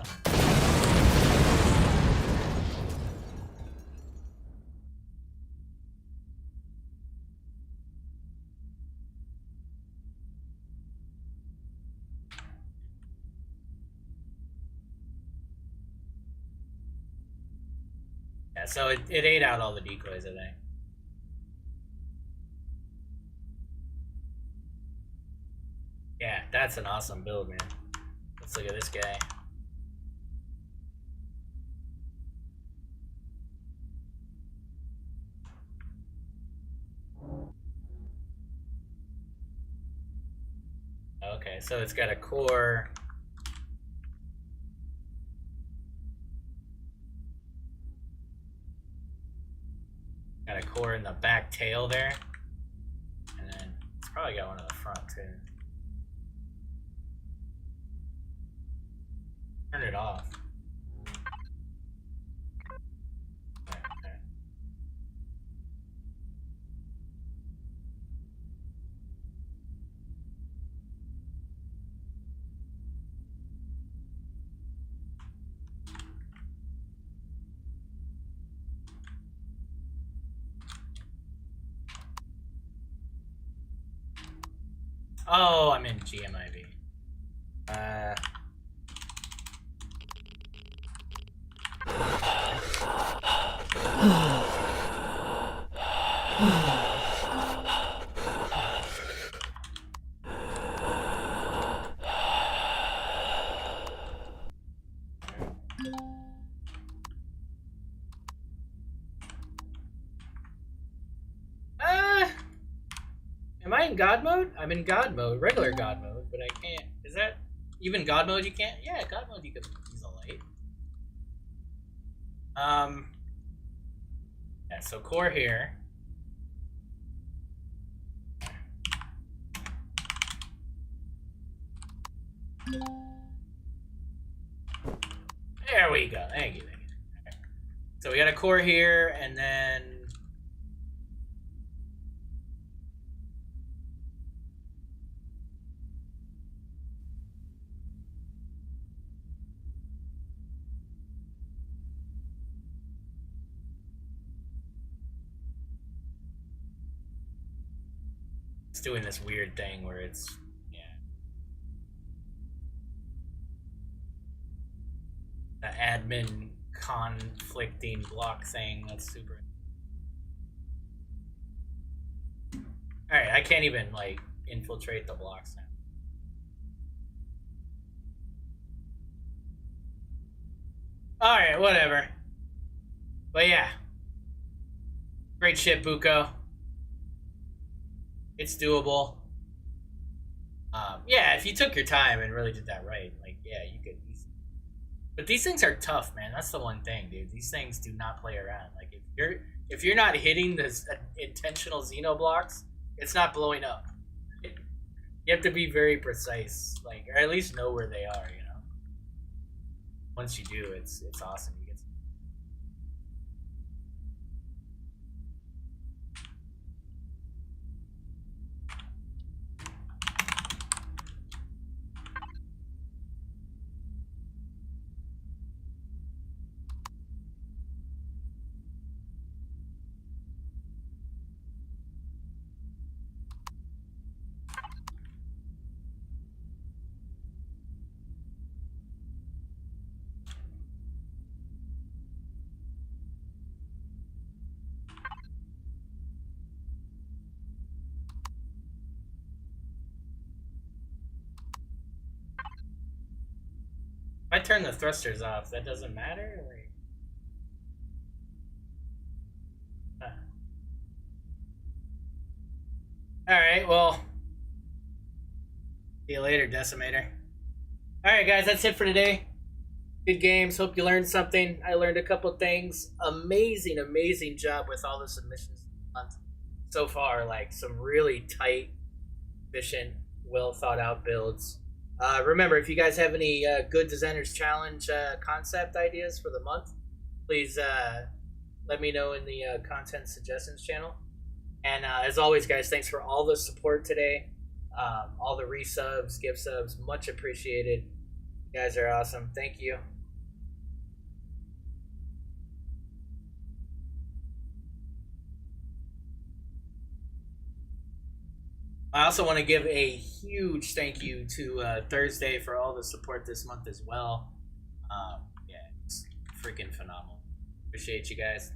Yeah, so it ate out all the decoys, I think. Yeah, that's an awesome build, man. Let's look at this guy. Okay, so it's got a core. Got a core in the back tail there. Probably got one in the front too. Turn it off. Okay. Oh, I'm in GMIV. Am I in God mode? I'm in God mode, regular God mode, but I can't. Is that even God mode? You can't. Yeah, God mode. You can use a light. Yeah. So core here. There we go. Thank you. Okay. So we got a core here, and then it's doing this weird thing where it's the admin conflicting block thing. That's super. All right, I can't even like infiltrate the blocks now. All right, whatever. But yeah, great shit, Buko. It's doable. Yeah, if you took your time and really did that right, like yeah, you could. But these things are tough, man. That's the one thing, dude. These things do not play around. Like if you're not hitting the intentional Xeno blocks, it's not blowing up. You have to be very precise, like, or at least know where they are. You know. Once you do, it's awesome. You get. If I turn the thrusters off, that doesn't matter? Like, Alright, well. See you later, Decimator. Alright, guys, that's it for today. Good games. Hope you learned something. I learned a couple things. Amazing, amazing job with all the submissions so far. Like, some really tight, efficient, well thought out builds. Remember, if you guys have any good designers challenge concept ideas for the month, please let me know in the content suggestions channel. And as always, guys, thanks for all the support today, all the resubs, gift subs, much appreciated. You guys are awesome. Thank you. I also want to give a huge thank you to Thursday for all the support this month as well. Yeah, it's freaking phenomenal. Appreciate you guys.